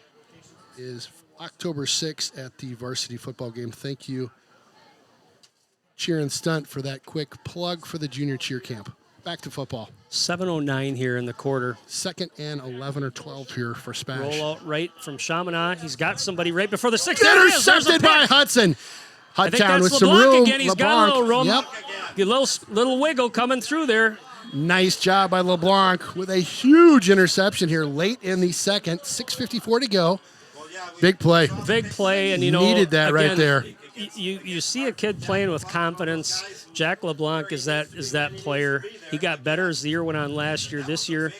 is October 6th at the varsity football game. Thank you, Cheer and Stunt, for that quick plug for the junior cheer camp. Back to football. 7:09 here in the quarter. 2nd and 11 or 12 here for Spash. Roll out right from Chaminade. He's got somebody right before the 6. Intercepted by Hudson. I think Hudtown that's with some LeBlanc room. again. He's got a little room. Yep. A little wiggle coming through there. Nice job by LeBlanc with a huge interception here late in the second. 6:54 to go. Big play. Big play, and Needed that right there. You see a kid playing with confidence. Jack LeBlanc is that player. He got better as the year went on last year. This year,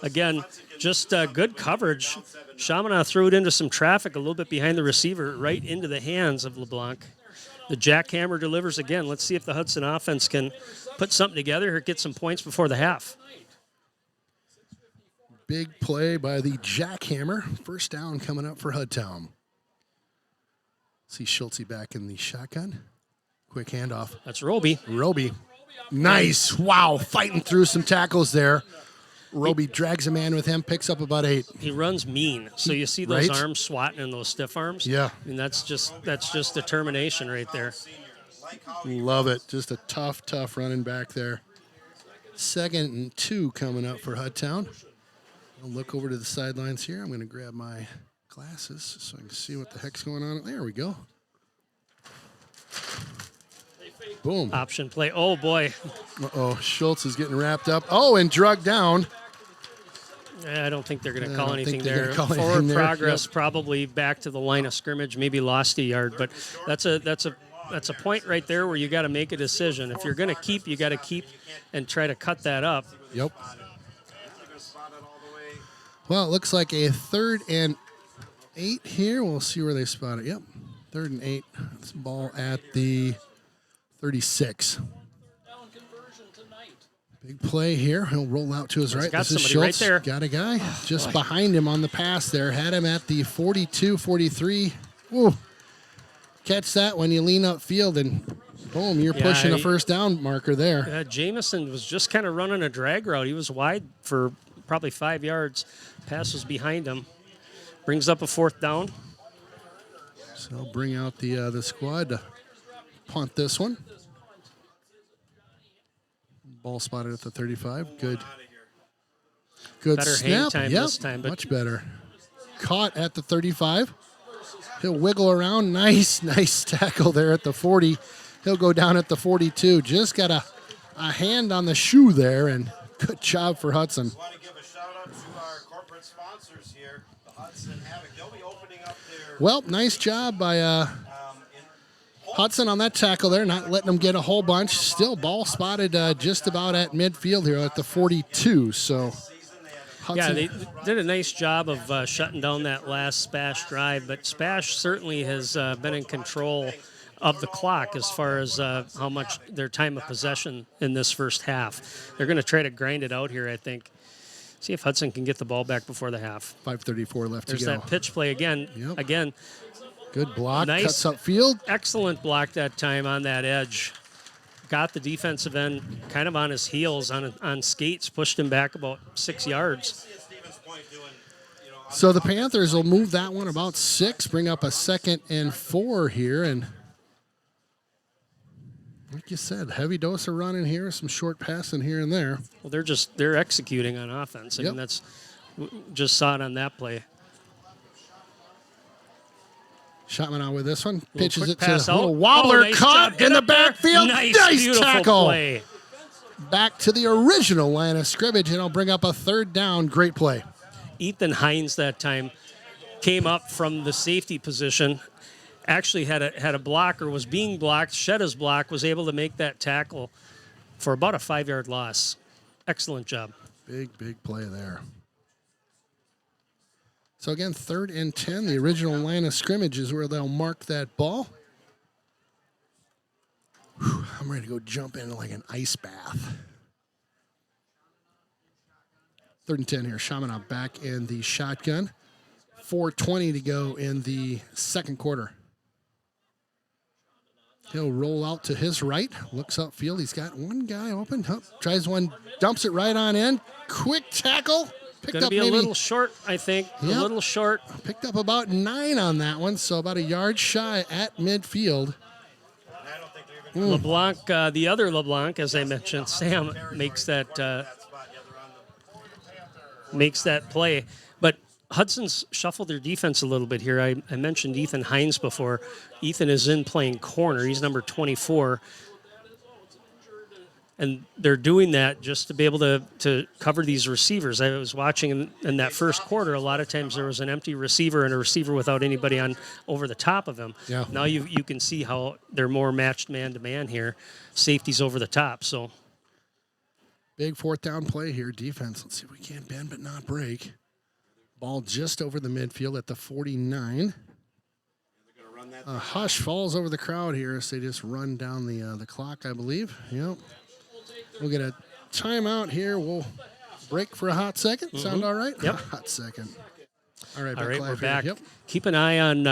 again, just good coverage. Chaminade threw it into some traffic a little bit behind the receiver, right into the hands of LeBlanc. The jackhammer delivers again. Let's see if the Hudson offense can put something together or get some points before the half. Big play by the jackhammer. First down coming up for Hudtown. See Schultze back in the shotgun. Quick handoff. That's Roby. Roby. Nice. Wow. Fighting through some tackles there. Roby drags a man with him, picks up about 8. He runs mean. So you see those Right. arms swatting and those stiff arms? Yeah. I mean, that's just determination right there. Love it. Just a tough running back there. 2nd and 2 coming up for Hudtown. I'll look over to the sidelines here. I'm going to grab my glasses so I can see what the heck's going on. There we go. Boom. Option play. Oh, boy. Uh-oh. Schultz is getting wrapped up. Oh, and drugged down. I don't think they're going to I call don't anything think they're there. gonna call Forward anything there. progress, Yep. probably back to the line of scrimmage, maybe lost a yard. But that's a point right there where you got to make a decision. If you're going to keep, you got to keep and try to cut that up. Yep. Well, it looks like a 3rd and 8 here. We'll see where they spot it. Yep. 3rd and 8. This ball at the 36. Big play here. He'll roll out to his right. got This is somebody right Schultz. there. Got a guy just behind him on the pass there. Had him at the 42, 43. Ooh. Catch that when you lean upfield and boom, you're pushing a first down marker there. Jamison was just kind of running a drag route. He was wide for probably 5 yards. Pass was behind him. Brings up a 4th down. So bring out the squad to punt this one. Ball spotted at the 35. Good Better hang snap. time Yep, this time, but much better. Caught at the 35. He'll wiggle around. Nice tackle there at the 40. He'll go down at the 42. Just got a hand on the shoe there, and good job for Hudson. I want to give a shout out to our corporate sponsors here, the Hudson Havoc. They'll be opening up their Well, nice job by Hudson on that tackle there, not letting them get a whole bunch. Still ball spotted just about at midfield here at the 42. So Hudson, yeah, they did a nice job of shutting down that last Spash drive, but Spash certainly has been in control of the clock as far as how much their time of possession in this first half. They're going to try to grind it out here, I think. See if Hudson can get the ball back before the half. 5:34 left There's to go. that pitch play again. Yep. Again, Good block. Nice. Cuts up field. excellent block that time on that edge. Got the defensive end kind of on his heels on skates, pushed him back about 6 yards. So the Panthers will move that one about 6, bring up a 2nd and 4 here, and like you said, heavy dose of running here, some short passing here and there. Well, they're executing on offense. I Yep. mean, just saw it on that play. Shotman out with this one. Pitches quick it to pass a little out. wobbler. Nice Caught job. Get in the up there. backfield. Nice beautiful tackle. play. Back to the original line of scrimmage, and it'll bring up a 3rd down. Great play. Ethan Hines that time came up from the safety position, actually had a block or was being blocked, shed his block, was able to make that tackle for about a 5-yard loss. Excellent job. Big play there. So again, 3rd and 10. The original line of scrimmage is where they'll mark that ball. Whew, I'm ready to go jump into like an ice bath. 3rd and 10 here. Shamanov back in the shotgun. 4:20 to go in the second quarter. He'll roll out to his right. Looks upfield. He's got one guy open. Tries one. Dumps it right on in. Quick tackle. Picked Going to up be a maybe. little short, I think. Yep. A little short. Picked up about 9 on that one, so about a yard shy at midfield. LeBlanc, the other LeBlanc, as I mentioned, Sam makes that play. But Hudson's shuffled their defense a little bit here. I mentioned Ethan Hines before. Ethan is in playing corner. He's number 24. And they're doing that just to be able to cover these receivers. I was watching in that first quarter, a lot of times there was an empty receiver and a receiver without anybody on over the top of him. Yeah. Now you can see how they're more matched man-to-man here. Safety's over the top, so. Big 4th down play here. Defense. Let's see if we can bend but not break. Ball just over the midfield at the 49. A hush falls over the crowd here as they just run down the clock, I believe. Yep. We'll get a timeout here. We'll break for a hot second. Sound all right? Yep. Hot second. All right, All right, we're live here. back. Yep. Keep an eye on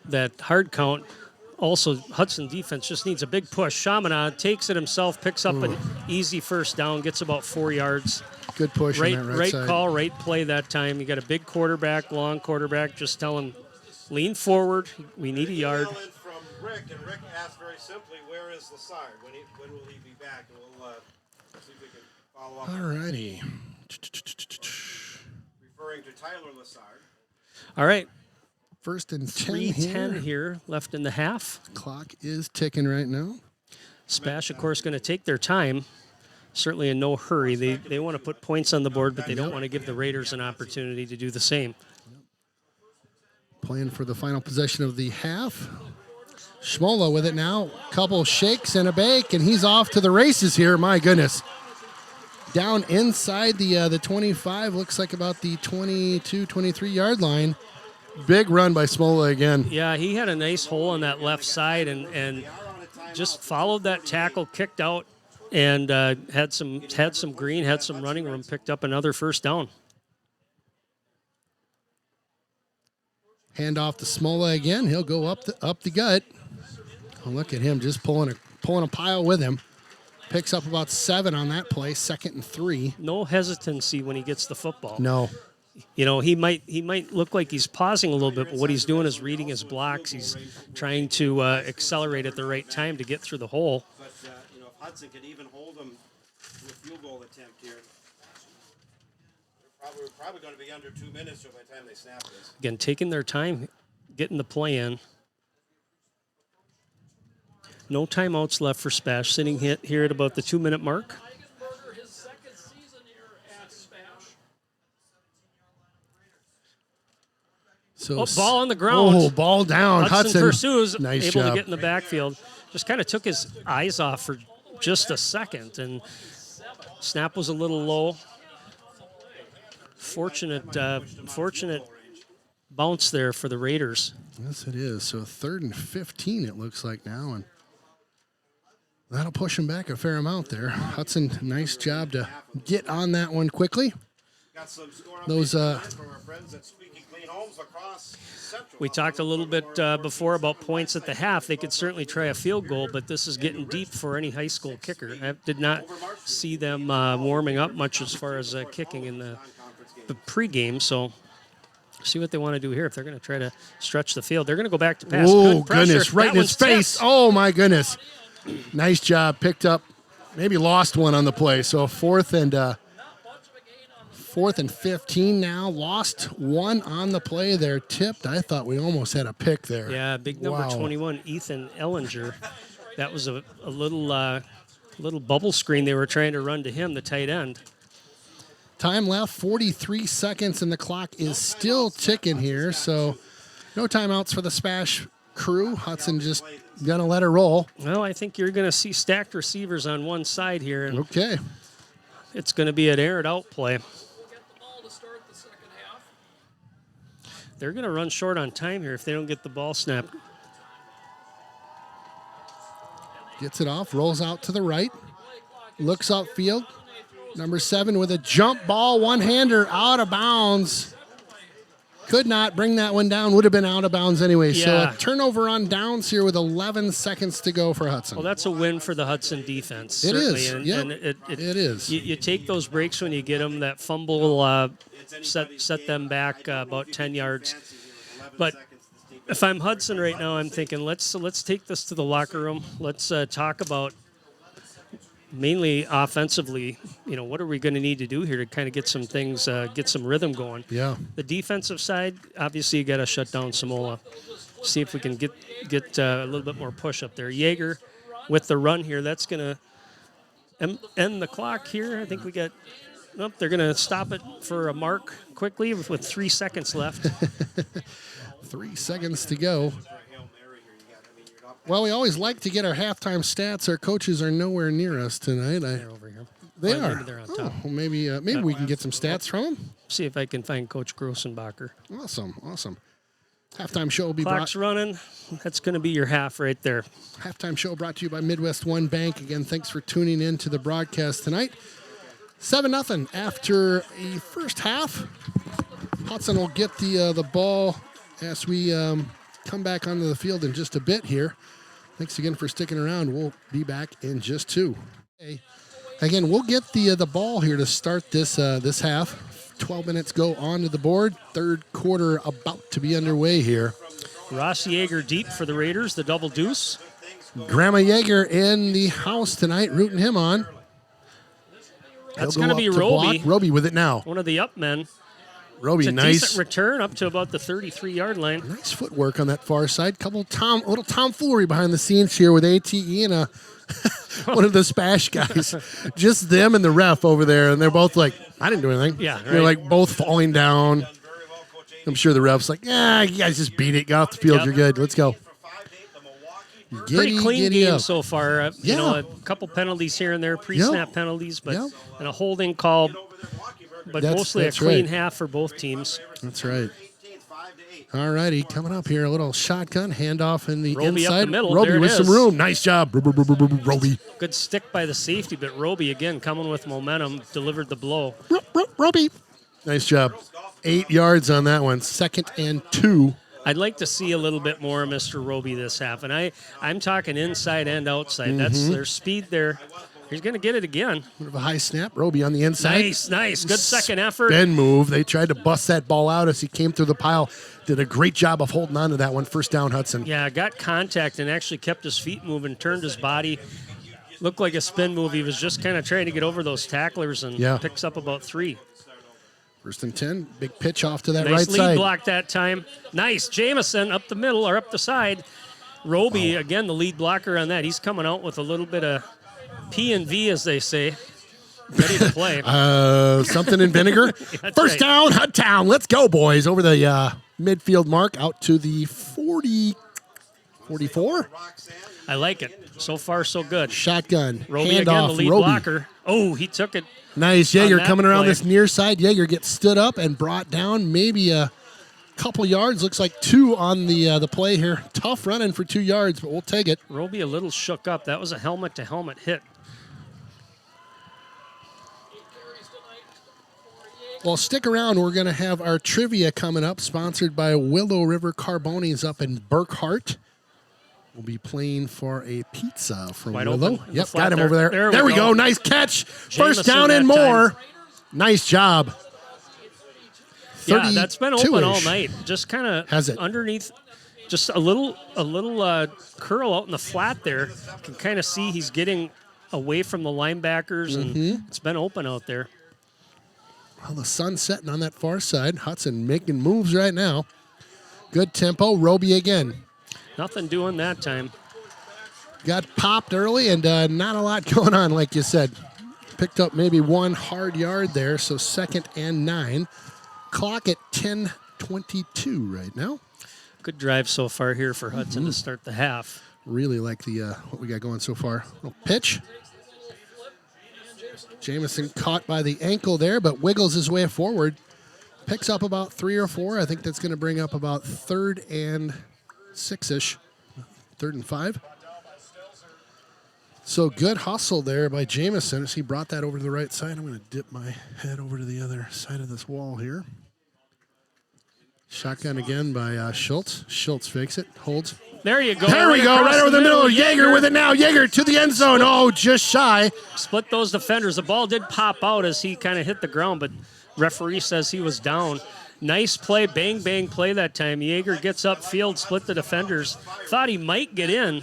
that hard count. Also, Hudson defense just needs a big push. Chaminade takes it himself, picks up an easy first down, gets about 4 yards. Good push Right, on that right side. call, right play that time. You got a big quarterback, long quarterback. Just tell him, lean forward. We need a yard. Email in from Rick, and Rick asked very simply, "Where is Lassard? When will he be back?" And we'll see if we can follow up. All righty. Referring to Tyler Lassard. All right, 1st and 10 3:10 here left in the half. Clock is ticking right now. Spash, of course, going to take their time. Certainly in no hurry. They want to put points on the board, but they don't want to give the Raiders an opportunity to do the same. Playing for the final possession of the half. Schmola with it now. Couple shakes and a bake, and he's off to the races here. My goodness. Down inside the 25, looks like about the 22, 23-yard line. Big run by Schmola again. Yeah, he had a nice hole on that left side and just followed that tackle, kicked out, and had some green, had some running room, picked up another first down. Hand off to Schmola again. He'll go up the gut. Oh, look at him just pulling a pile with him. Picks up about 7 on that play. 2nd and 3. No hesitancy when he gets the football. No. You know, he might look like he's pausing a little bit, but what he's doing is reading his blocks. He's trying to accelerate at the right time to get through the hole. But if Hudson could even hold them to a field goal attempt here, we're probably going to be under 2 minutes by the time they snap this. Again, taking their time, getting the play in. No timeouts left for Spash, sitting here at about the 2-minute mark. So Ball on the ground. Oh, ball down. Hudson pursues, Nice able job. to get in the backfield. Just kind of took his eyes off for just a second, and snap was a little low. Fortunate bounce there for the Raiders. Yes, it is. So 3rd and 15 it looks like now, and that'll push him back a fair amount there. Hudson, nice job to get on that one quickly. Got some score Those from our friends at Squeaky Clean Homes across Central. We talked a little bit before about points at the half. They could certainly try a field goal, but this is getting deep for any high school kicker. I did not see them warming up much as far as kicking in the pregame, so see what they want to do here. If they're going to try to stretch the field, they're going to go back to pass. Oh, Good pressure. goodness, right That in his one's face. tipped. Oh, my goodness. Nice job. Picked up, maybe lost one on the play. So 4th and 15 now. Lost one on the play there. Tipped. I thought we almost had a pick there. Yeah, big number Wow. 21, Ethan Ellinger. That was a little bubble screen they were trying to run to him, the tight end. Time left, 43 seconds, and the clock is still ticking here. So no timeouts for the Spash crew. Hudson just going to let it roll. Well, I think you're going to see stacked receivers on one side here, and Okay. it's going to be an aired out play. They're going to run short on time here if they don't get the ball snapped. Gets it off, rolls out to the right, looks upfield. Number 7 with a jump ball, one-hander, out of bounds. Could not bring that one down. Would have been out of bounds anyway. So Yeah. a turnover on downs here with 11 seconds to go for Hudson. Well, that's a win for the Hudson defense. It certainly. is. And, Yep. and it is. You take those breaks when you get them. That fumble set them back about 10 yards. But if I'm Hudson right now, I'm thinking let's take this to the locker room. Let's talk about mainly offensively. You know, what are we going to need to do here to kind of get some things, get some rhythm going? Yeah. The defensive side, obviously, you got to shut down Samoa. See if we can get a little bit more push up there. Yeager with the run here. That's going to end the clock here. I think we got. Nope, they're going to stop it for a mark quickly with 3 seconds left. 3 seconds to go. Well, we always like to get our halftime stats. Our coaches are nowhere near us tonight. They're over here. They Well, are. maybe they're on Oh, top. well, maybe we can get some stats from them. See if I can find Coach Grossenbacher. Awesome. Halftime show will be Clock's running. That's going to be your half right there. Halftime show brought to you by Midwest One Bank. Again, thanks for tuning in to the broadcast tonight. 7-0 after a first half. Hudson will get the ball as we come back onto the field in just a bit here. Thanks again for sticking around. We'll be back in just 2. Okay. Again, we'll get the ball here to start this half. 12 minutes go onto the board. Third quarter about to be underway here. Ross Yeager deep for the Raiders, the double deuce. Grandma Yeager in the house tonight, rooting him on. That's going to be Roby. Roby with it now. One of the up men. Roby, it's a nice decent return up to about the 33-yard line. Nice footwork on that far side. Little tomfoolery behind the scenes here with ATE and one of the Spash guys. Just them and the ref over there, and they're both like, I didn't do anything. Yeah, right. They're like both falling down. I'm sure the ref's like, yeah, you guys just beat it. Get off the field. You're good. Let's go. Pretty clean game up. so far. You know, a couple penalties here and there, pre-snap penalties, but and a holding call. But mostly a clean half for both teams. That's right. All righty, coming up here, a little shotgun handoff in the Roby inside. Up the middle. Roby there with some room. Nice job, Roby. Good stick by the safety, but Roby again coming with momentum, delivered the blow. Roby. Nice job. 8 yards on that one. 2nd and 2. I'd like to see a little bit more of Mr. Roby this half, and I'm talking inside and outside. That's their speed there. He's going to get it again. Bit of a high snap. Roby on the inside. Nice. Good second effort. Spin move. They tried to bust that ball out as he came through the pile. Did a great job of holding on to that one. First down, Hudson. Yeah, got contact and actually kept his feet moving, turned his body. Looked like a spin move. He was just kind of trying to get over those tacklers and picks up about 3. 1st and 10. Big pitch off to that nice right lead side. Block that time. Nice. Jamison up the middle or up the side. Roby, again, the lead blocker on that. He's coming out with a little bit of P&V, as they say. Ready to play. Something in vinegar. First down, Hudtown. Let's go, boys. Over the midfield mark out to the 44. I like it. So far, so good. Shotgun. Roby Handoff. again, the lead Roby. blocker. Oh, he took it. Nice. Yeager coming around play. this near side. Yeager gets stood up and brought down maybe a couple yards. Looks like 2 on the play here. Tough running for 2 yards, but we'll take it. Roby a little shook up. That was a helmet-to-helmet hit. Well, stick around. We're going to have our trivia coming up, sponsored by Willow River Carbonis up in Burkhart. We'll be playing for a pizza from Wide Willow. open. Yep, got him over there. There we go. Nice catch. Jamison First down and more. time. Nice job. Yeah, that's been open 32-ish. all night. Just kind of underneath, just a little curl out in the flat there. You can kind of see he's getting away from the linebackers, and it's been open out there. Well, the sun's setting on that far side. Hudson making moves right now. Good tempo. Roby again. Nothing doing that time. Got popped early and not a lot going on, like you said. Picked up maybe 1 hard yard there, so 2nd and 9. Clock at 10:22 right now. Good drive so far here for Hudson to start the half. Really like the what we got going so far. Little pitch. Jamison caught by the ankle there, but wiggles his way forward. Picks up about 3 or 4. I think that's going to bring up about 3rd and 6-ish. 3rd and 5. So good hustle there by Jamison as he brought that over to the right side. I'm going to dip my head over to the other side of this wall here. Shotgun again by Schultz. Schultz fakes it, holds. There you go. There we go, right over the middle. Yeager with it now. Yeager to the end zone. Oh, just shy. Split those defenders. The ball did pop out as he kind of hit the ground, but referee says he was down. Nice play, bang, bang play that time. Yeager gets upfield, split the defenders. Thought he might get in.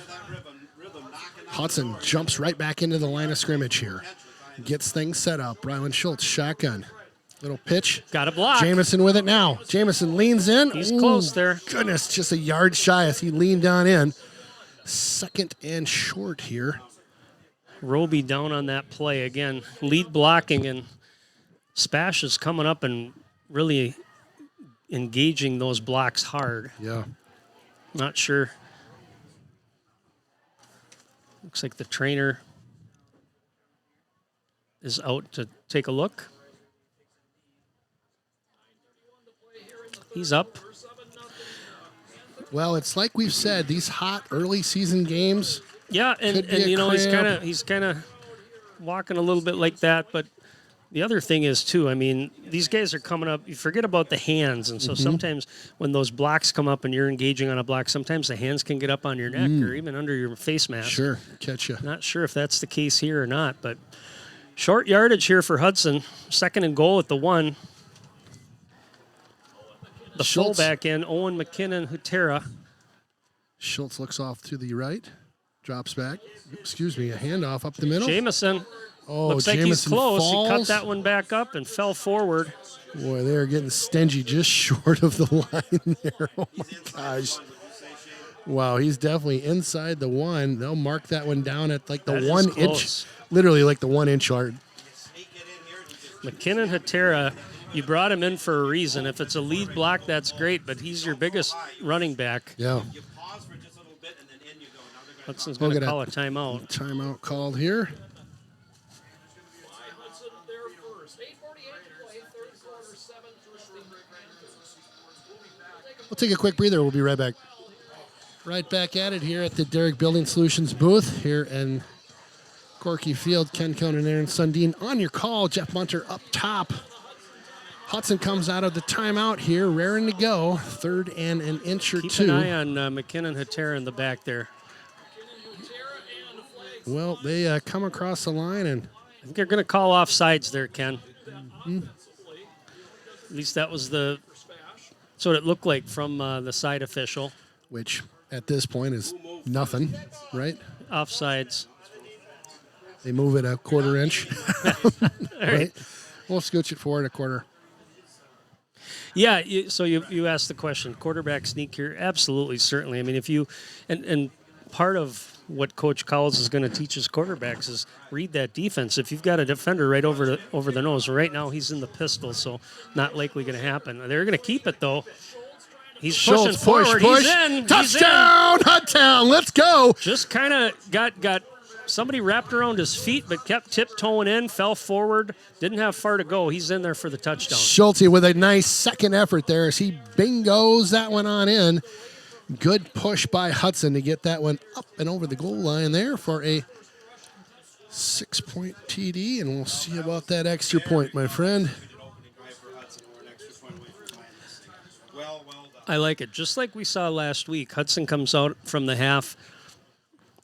Hudson jumps right back into the line of scrimmage here. Gets things set up. Rylan Schultz, shotgun. Little pitch. Got a block. Jamison with it now. Jamison leans in. He's close there. Goodness, just a yard shy as he leaned down in. 2nd and short here. Roby down on that play again. Lead blocking, and Spash is coming up and really engaging those blocks hard. Yeah. Not sure. Looks like the trainer is out to take a look. He's up. Well, it's like we've said, these hot early season games. Yeah, and you know, he's kind of walking a little bit like that, but The other thing is, too, I mean, these guys are coming up. You forget about the hands. And so sometimes when those blocks come up and you're engaging on a block, sometimes the hands can get up on your neck or even under your face mask. Sure, catch you. Not sure if that's the case here or not, but short yardage here for Hudson. 2nd and goal at the 1. The Schultz. fullback in, Owen McKinnon Hutera. Schultz looks off to the right, drops back. Excuse me, a handoff up the middle. Jamison. Oh, Looks like he's Jamison close. falls. He cut that one back up and fell forward. Boy, they're getting stingy just short of the line there. Oh, my gosh. Wow, he's definitely inside the 1. They'll mark that one down at like the That is 1 inch. close. Literally like the 1 inch yard. McKinnon Hutera, you brought him in for a reason. If it's a lead block, that's great, but he's your biggest running back. Yeah. You pause for just a little bit, and then in you go. Now they're going Hudson's going to call a timeout. Timeout called here. We'll take a quick breather. We'll be right back. Right back at it here at the Derrick Building Solutions booth here in Corky Field. Ken Cohn and Aaron Sundin on your call. Jeff Munter up top. Hudson comes out of the timeout here, raring to go. 3rd and an inch or Keep 2. an eye on McKinnon Hutera in the back there. Well, they come across the line and I think they're going to call off sides there, Ken. At least that was that's what it looked like from the side official. which at this point is nothing, right? Offsides. They move it a quarter inch, right? We'll scooch it forward a quarter. Yeah, so you asked the question, quarterback sneak here? Absolutely, certainly. I mean, if you and part of what Coach Cowles is going to teach his quarterbacks is read that defense. If you've got a defender right over the nose, right now he's in the pistol, so not likely going to happen. They're going to keep it though. He's pushing forward. Push. He's in. Touchdown, Hudtown. Let's go. Just kind of got somebody wrapped around his feet, but kept tiptoeing in, fell forward, didn't have far to go. He's in there for the touchdown. Schulte with a nice second effort there as he bingos that one on in. Good push by Hudson to get that one up and over the goal line there for a 6-point TD, and we'll see about that extra point, my friend. I like it. Just like we saw last week, Hudson comes out from the half,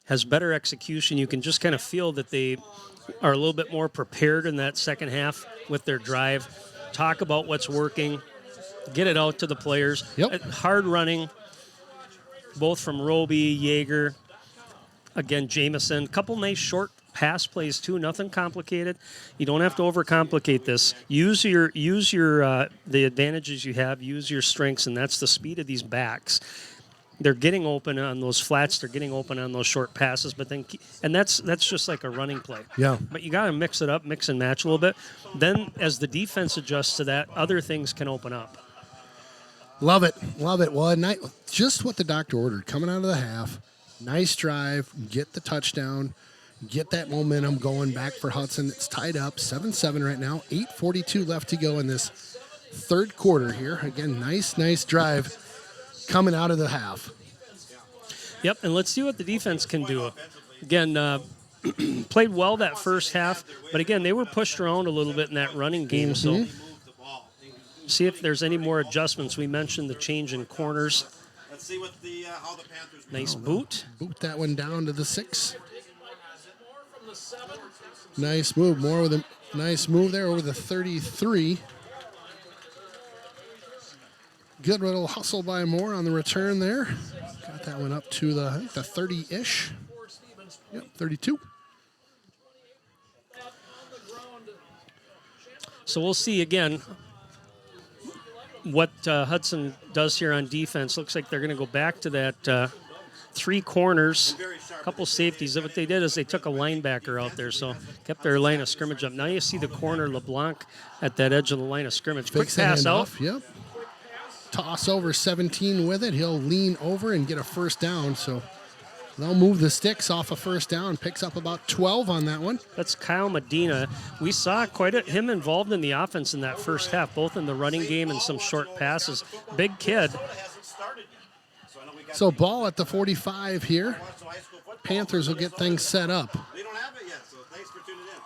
has better execution. You can just kind of feel that they are a little bit more prepared in that second half with their drive. Talk about what's working, get it out to the players. Yep. Hard running, both from Roby, Yeager, again, Jamison. Couple nice short pass plays too, nothing complicated. You don't have to overcomplicate this. Use your the advantages you have, use your strengths, and that's the speed of these backs. They're getting open on those flats. They're getting open on those short passes. But then, and that's just like a running play. Yeah. But you got to mix it up, mix and match a little bit. Then, as the defense adjusts to that, other things can open up. Love it. Love it. Well, just what the doctor ordered. Coming out of the half, nice drive, get the touchdown, get that momentum going back for Hudson. It's tied up 7-7 right now. 8:42 left to go in this third quarter here. Again, nice drive coming out of the half. Yep, and let's see what the defense can do. Again, played well that first half, but again, they were pushed around a little bit in that running game, so see if there's any more adjustments. We mentioned the change in corners. Let's see what how the Panthers Nice boot. Boot that one down to the 6. Nice move. More with a nice move there over the 33. Good little hustle by Moore on the return there. Got that one up to the 30-ish. Yep, 32. So we'll see again what Hudson does here on defense. Looks like they're going to go back to that 3 corners, a couple safeties. What they did is they took a linebacker out there, so kept their line of scrimmage up. Now you see the corner, LeBlanc, at that edge of the line of scrimmage. Quick pass out. Yep. Toss over 17 with it. He'll lean over and get a first down. So they'll move the sticks off a first down. Picks up about 12 on that one. That's Kyle Medina. We saw him involved in the offense in that first half, both in the running game and some short passes. Big kid. So ball at the 45 here. Panthers will get things set up. We don't have it yet, so thanks for tuning in.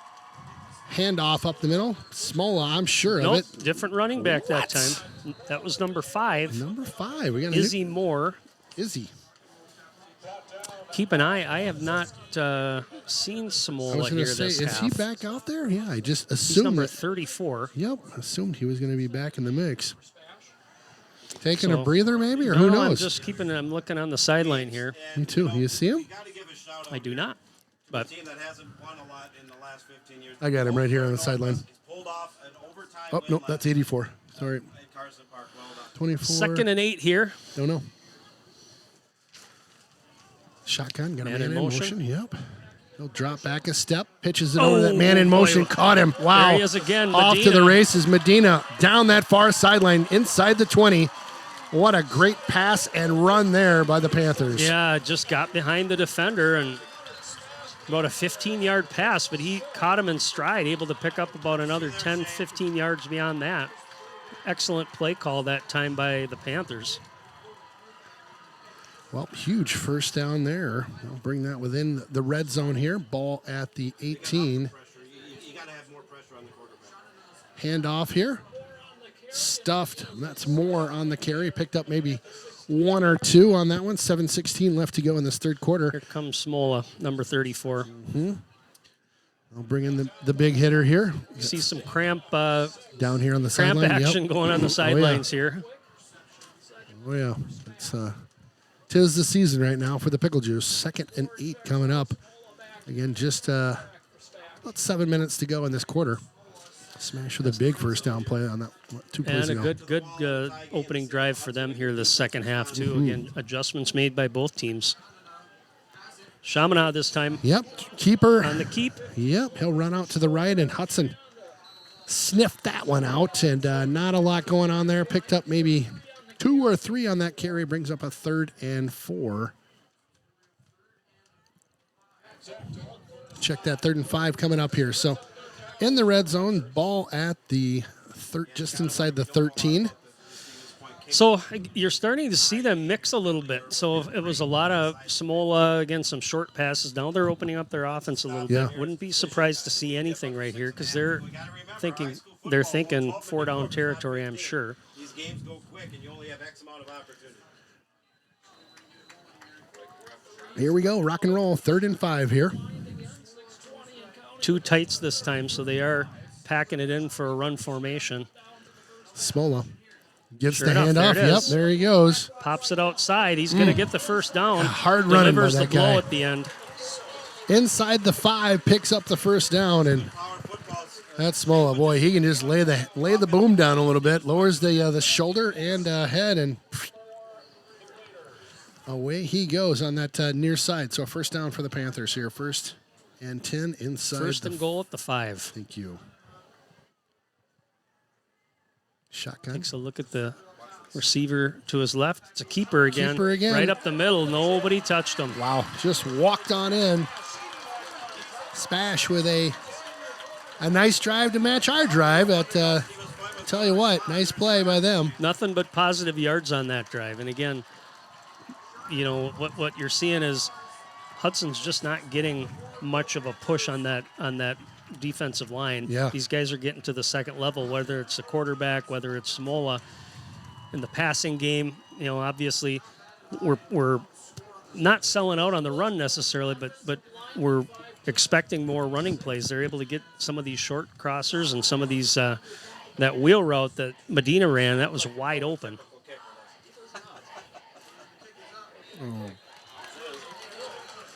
Handoff up the middle. Smola, I'm sure Nope, of it. different running back that What? time. That was number 5. Number 5. We got Izzy Moore. Izzy. Keep an eye. I have not seen I was Samola going here to say, this is half. he back out there? Yeah, I just He's assumed number that. 34. Yep, assumed he was going to be back in the mix. Taking So- a breather maybe, or No, who I'm knows? just keeping. I'm looking on the sideline here. Me too. You see him? We got to give a shout out I do not. But to a team that hasn't won a lot in the last 15 years. I got him right here on the sideline. He's pulled off an overtime Oh, win nope, last that's 84. Sorry. at Carson Park. Well done. 24. 2nd and 8 here. Don't know. Shotgun, got a Man man in in motion. motion. Yep. He'll drop back a step, pitches it over that Oh, man in boy. motion, caught him. Wow. There he is again, Off to Medina. the races. Medina down that far sideline, inside the 20. What a great pass and run there by the Panthers. Yeah, just got behind the defender and about a 15-yard pass, but he caught him in stride, able to pick up about another 10, 15 yards beyond that. Excellent play call that time by the Panthers. Well, huge first down there. We'll bring that within the red zone here. Ball at the 18. Pressure. You got to have more pressure on the quarterback. Handoff here. Stuffed. That's more on the carry. Picked up maybe 1 or 2 on that one. 7:16 left to go in this third quarter. Here comes Smola, number 34. I'll bring in the big hitter here. You see some cramp Down here on the cramp sideline. action Yep. going on the sidelines here. Oh, yeah. It's, tis the season right now for the Pickle Juice. 2nd and 8 coming up. Again, just about 7 minutes to go in this quarter. Smash with a big first down play on that 2 plays And a ago. good opening drive for them here this second half, too. Again, adjustments made by both teams. Chaminade this time Yep. Keeper. on the keep. Yep. He'll run out to the right, and Hudson sniffed that one out, and not a lot going on there. Picked up maybe 2 or 3 on that carry. Brings up a 3rd and 4. Check that 3rd and 5 coming up here. So in the red zone, ball at the just inside the 13. So you're starting to see them mix a little bit. So it was a lot of Samola, again, some short passes. Now they're opening up their offense a little Yeah. bit. Wouldn't be surprised to see anything right here because they're thinking 4-down territory, I'm sure. These games go quick, and you only have X amount of opportunity. Here we go. Rock and roll. 3rd and 5 here. 2 tights this time, so they are packing it in for a run formation. Smola gives Sure the enough, hand there off. it Yep, is. there he goes. Pops it outside. He's going to get the first down. Hard running by Delivers the that blow guy. at the end. Inside the 5, picks up the first down, and Power football's that's Smola. Boy, he can just lay the boom down a little bit. Lowers the shoulder and head, and away he goes on that near side. So a first down for the Panthers here. 1st and 10 inside. First and goal at the 5. Thank you. Shotgun. Takes a look at the receiver to his left. It's a keeper again. Keeper again. Right up the middle. Nobody touched him. Wow, just walked on in. Spash with a nice drive to match our drive. Tell you what, nice play by them. Nothing but positive yards on that drive. And again, you know, what you're seeing is Hudson's just not getting much of a push on that defensive line. Yeah. These guys are getting to the second level, whether it's the quarterback, whether it's Samola. In the passing game, you know, obviously we're not selling out on the run necessarily, but we're expecting more running plays. They're able to get some of these short crossers and some of these that wheel route that Medina ran, that was wide open.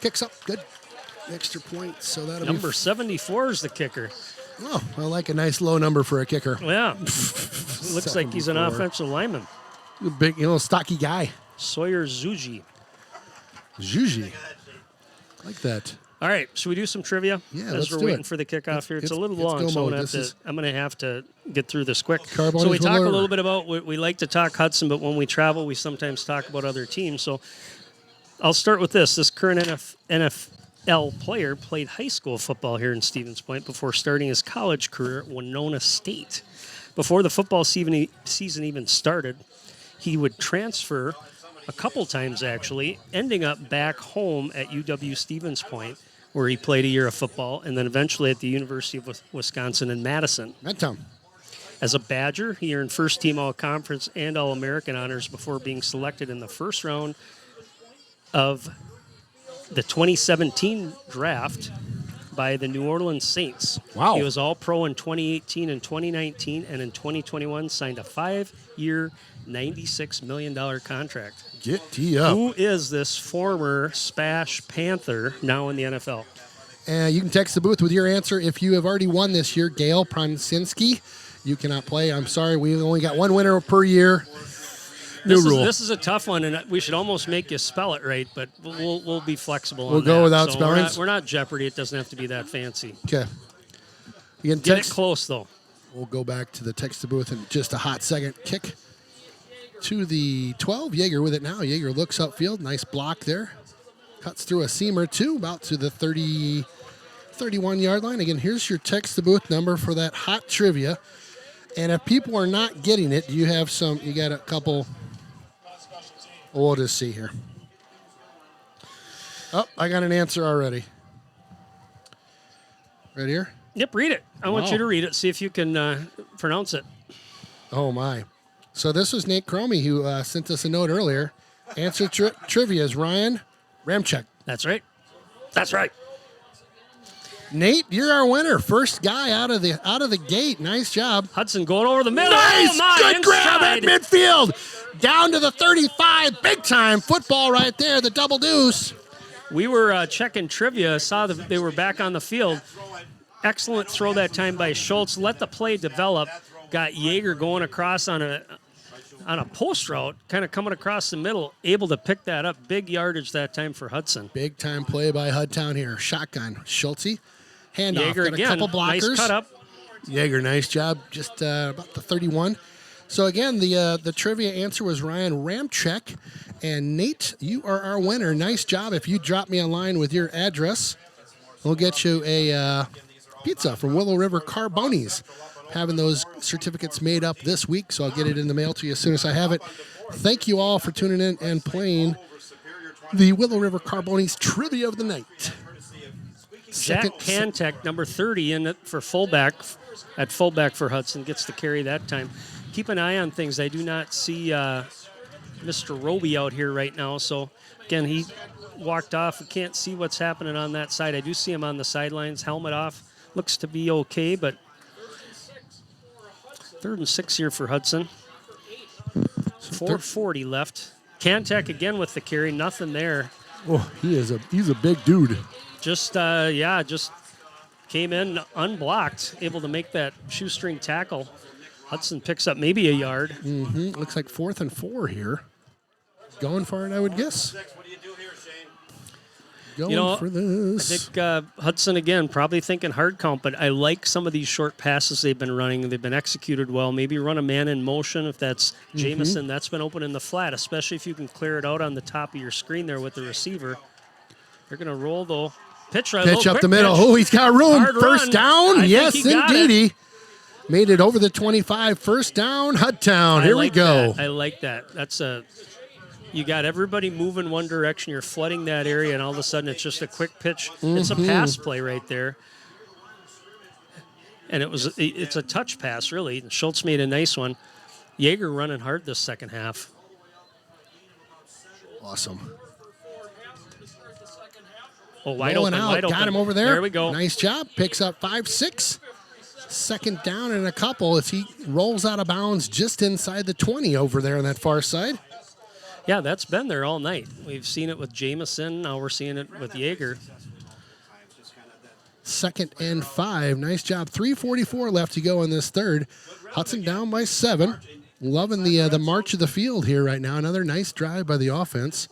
Kicks up, good. Extra point, so that'll Number 74 is the kicker. Oh, I like a nice low number for a kicker. Yeah. Looks like he's an 74. offensive lineman. Big, stocky guy. Sawyer Zuji. Juji. Like that. All right, should we do some trivia? Yeah, As let's we're do waiting it. for the kickoff here. It's a It's- little it's long, go so mode. I'm going to have to get through this quick. Carbonies So we talk a will little order. bit about, we like to talk Hudson, but when we travel, we sometimes talk about other teams. So I'll start with this. This current NFL player played high school football here in Stevens Point before starting his college career at Winona State. Before the football season even started, he would transfer a couple times, actually, ending up back home at UW Stevens Point, where he played a year of football, and then eventually at the University of Wisconsin in Madison. Mentum. As a Badger, he earned first-team All-Conference and All-American honors before being selected in the first round of the 2017 draft by the New Orleans Saints. Wow. He was All-Pro in 2018 and 2019, and in 2021 signed a 5-year, $96 million contract. Get T up. Who is this former Spash Panther now in the NFL? You can text the booth with your answer if you have already won this year. Gail Pronsinski, you cannot play. I'm sorry, we only got one winner per year. New rule. This is a tough one, and we should almost make you spell it right, but we'll be flexible. We'll go without spellings? We're not Jeopardy. It doesn't have to be that fancy. Okay. You can Get text. it close, though. We'll go back to the text the booth in just a hot second. Kick to the 12. Yeager with it now. Yeager looks upfield. Nice block there. Cuts through a seamer, too, about to the 31-yard line. Again, here's your text the booth number for that hot trivia. And if people are not getting it, you got a couple. We'll just see here. Oh, I got an answer already. Right here? Yep, read it. I want Wow. you to read it. See if you can pronounce it. Oh, my. So this was Nate Cromie who sent us a note earlier. Answer trivia is Ryan Ramczyk. That's right. That's right. Nate, you're our winner. First guy out of the gate. Nice job. Hudson going over the middle. Nice. Oh, my, Good grab at inside. midfield. Down to the 35. Big time football right there. The double deuce. We were checking trivia. Saw that they were back on the field. Excellent throw that time by Schultz. Let the play develop. Got Yeager going across on a post route, kind of coming across the middle, able to pick that up. Big yardage that time for Hudson. Big time play by Hudtown here. Shotgun. Schultze. Handoff. Yeager Got again. a couple blockers. Nice cut up. Yeager, nice job. Just about the 31. So again, the trivia answer was Ryan Ramczyk. And Nate, you are our winner. Nice job. If you drop me a line with your address, we'll get you a pizza from Willow River Carbonis. Having those certificates made up this week, so I'll get it in the mail to you as soon as I have it. Thank you all for tuning in and playing the Willow River Carbonis Trivia of the Night. Jack Kantek, number 30, in it for fullback, at fullback for Hudson, gets to carry that time. Keep an eye on things. I do not see Mr. Roby out here right now, so again, he walked off. We can't see what's happening on that side. I do see him on the sidelines, helmet off. Looks to be okay, but 3rd and 6 here for Hudson. 4:40 left. Kantek again with the carry. Nothing there. Oh, he's a big dude. Just came in unblocked, able to make that shoestring tackle. Hudson picks up maybe a yard. Mm-hmm. Looks like 4th and 4 here. Going for it, I would guess. Going for this. I think Hudson, again, probably thinking hard count, but I like some of these short passes they've been running. They've been executed well. Maybe run a man in motion if that's Jamison. That's been open in the flat, especially if you can clear it out on the top of your screen there with the receiver. They're going to roll, though. Pitch right, Pitch up the middle. Pitch. Oh, he's got room. Hard First run. down. I Yes, think he got indeedy. Made it over the 25. First down, Hudtown. Here we go. I like that. You got everybody moving one direction. You're flooding that area, and all of a sudden it's just a quick pitch. It's a pass play right there. And it's a touch pass, really. And Schultz made a nice one. Yeager running hard this second half. Awesome. Oh, wide Rolling open, out. wide open. Got him over there. There we go. Nice job. Picks up 5-6. Second down and a couple as he rolls out of bounds just inside the 20 over there on that far side. Yeah, that's been there all night. We've seen it with Jamison. Now we're seeing it with Yeager. 2nd and 5. Nice job. 3:44 left to go in this third. Hudson down by 7. Loving the march of the field here right now. Another nice drive by the offense.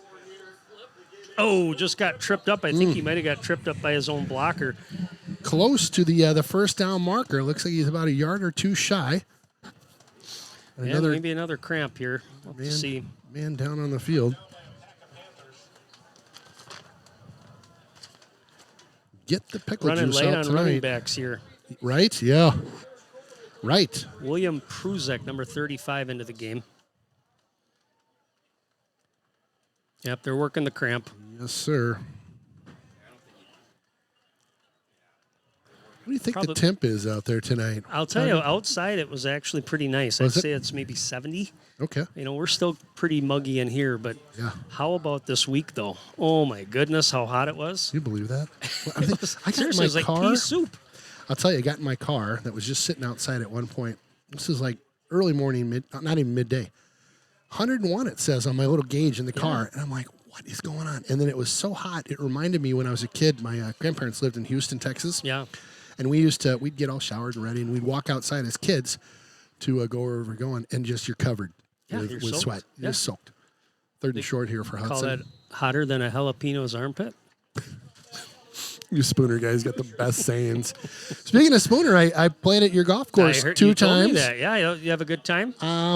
Oh, just got tripped up. I think he might have got tripped up by his own blocker. Close to the first down marker. Looks like he's about a yard or two shy. Maybe another cramp here. We'll see. Man down on the field. Get the pickle Running juice late out on running tonight. backs here. Right? Yeah. Right. William Pruzek, number 35, into the game. Yep, they're working the cramp. Yes, sir. do you think Probably- the temp is out there tonight? I'll tell you, outside it was actually pretty nice. I'd Was it? say it's maybe 70. Okay. You know, we're still pretty muggy in here, but Yeah. how about this week, though? Oh, my goodness, how hot it was. You believe that? Well, I got in Seriously, my it was like car. pea soup. I'll tell you, I got in my car that was just sitting outside at one point. This is like early morning, not even midday. 101 it says on my little gauge in the car. And I'm like, what is going on? And then it was so hot, it reminded me when I was a kid, my grandparents lived in Houston, Texas. Yeah. And we'd get all showered and ready, and we'd walk outside as kids to go wherever we're going, and just you're covered Yeah, with you're sweat. soaked. You're just soaked. Third and short here for Call Hudson. that hotter than a jalapeno's armpit? You Spooner guys got the best sayings. Speaking of Spooner, I played at your golf course I heard, two you told times. me that. Yeah, you have a good time?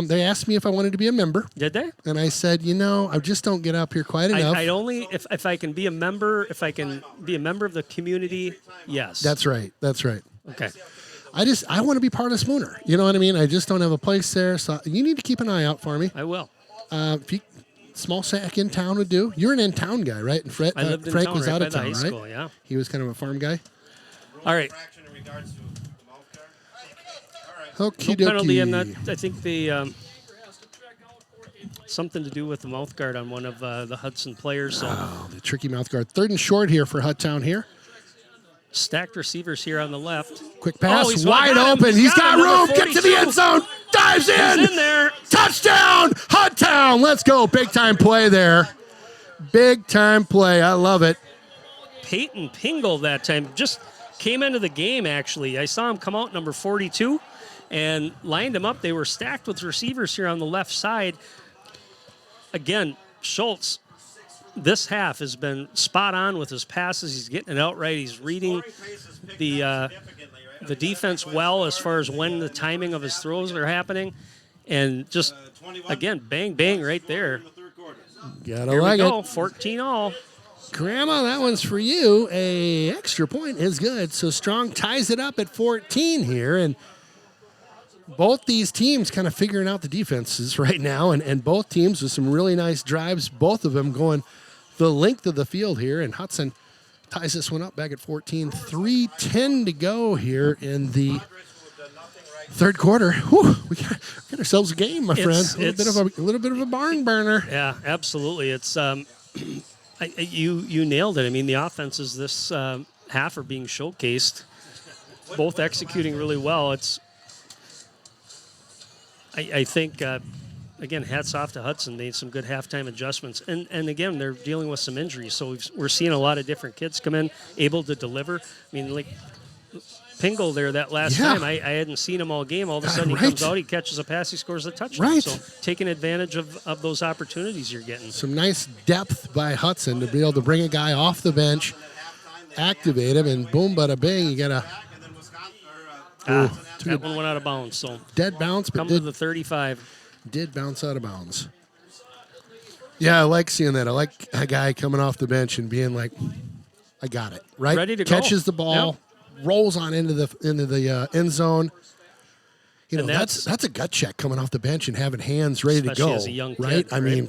They asked me if I wanted to be a member, Did they? and I said, I just don't get up here quite enough. I only if I can be a member, if I can be a member of the community, yes. That's right. Okay. I want to be part of Spooner. You know what I mean? I just don't have a place there, so you need to keep an eye out for me. I will. Small sack in town would do. You're an in-town guy, right? And I lived in Frank town was right out by of the town, high right? school, yeah. He was kind of a farm guy. All right. Fraction in regards to the mouth guard. Okie No penalty dokie. in that. I think the something to do with the mouth guard on one of the Hudson players. So Oh, the tricky mouth guard. Third and short here for Hudtown here. stacked receivers here on the left. Quick pass, he's wide got him. open. He's got him, room. number Get to the 42. end zone. Dives in. He's in there. Touchdown, Hudtown. Let's go. Big time play there. Big time play. I love it. Peyton Pingle that time just came into the game, actually. I saw him come out, number 42, and lined him up. They were stacked with receivers here on the left side. Again, Schultz, this half has been spot on with his passes. He's getting it out right. He's reading the defense well as far as when the timing of his throws are happening. And just, again, bang, bang right there. Gotta Here we like go, it. 14 all. Grandma, that one's for you. A extra point is good. So Strong ties it up at 14 here. And both these teams kind of figuring out the defenses right now. And both teams with some really nice drives. Both of them going the length of the field here. And Hudson ties this one up back at 14. 3:10 to go here in the third quarter. Whew, we got ourselves a game, my friend. A little bit of a barn burner. Yeah, absolutely. It's you nailed it. I mean, the offenses this half are being showcased, both executing really well. I think again, hats off to Hudson. Made some good halftime adjustments, and again, they're dealing with some injuries, so we're seeing a lot of different kids come in able to deliver. I mean, like Pingle there that last time, I hadn't seen him all game. All of a sudden, he comes out, he catches a pass, he scores a touchdown. Right. So taking advantage of those opportunities you're getting. Some nice depth by Hudson to be able to bring a guy off the bench, activate him, and boom, bada bing, you got a That one went out of bounds. So dead bounce, but come to the 35. did bounce out of bounds. Yeah, I like seeing that. I like a guy coming off the bench and being like, I got it, right? Ready to go. Catches the ball, rolls on into the end zone. You know, And that's a gut check coming off the bench and having hands ready to Especially go. as a young kid, right? I right? mean,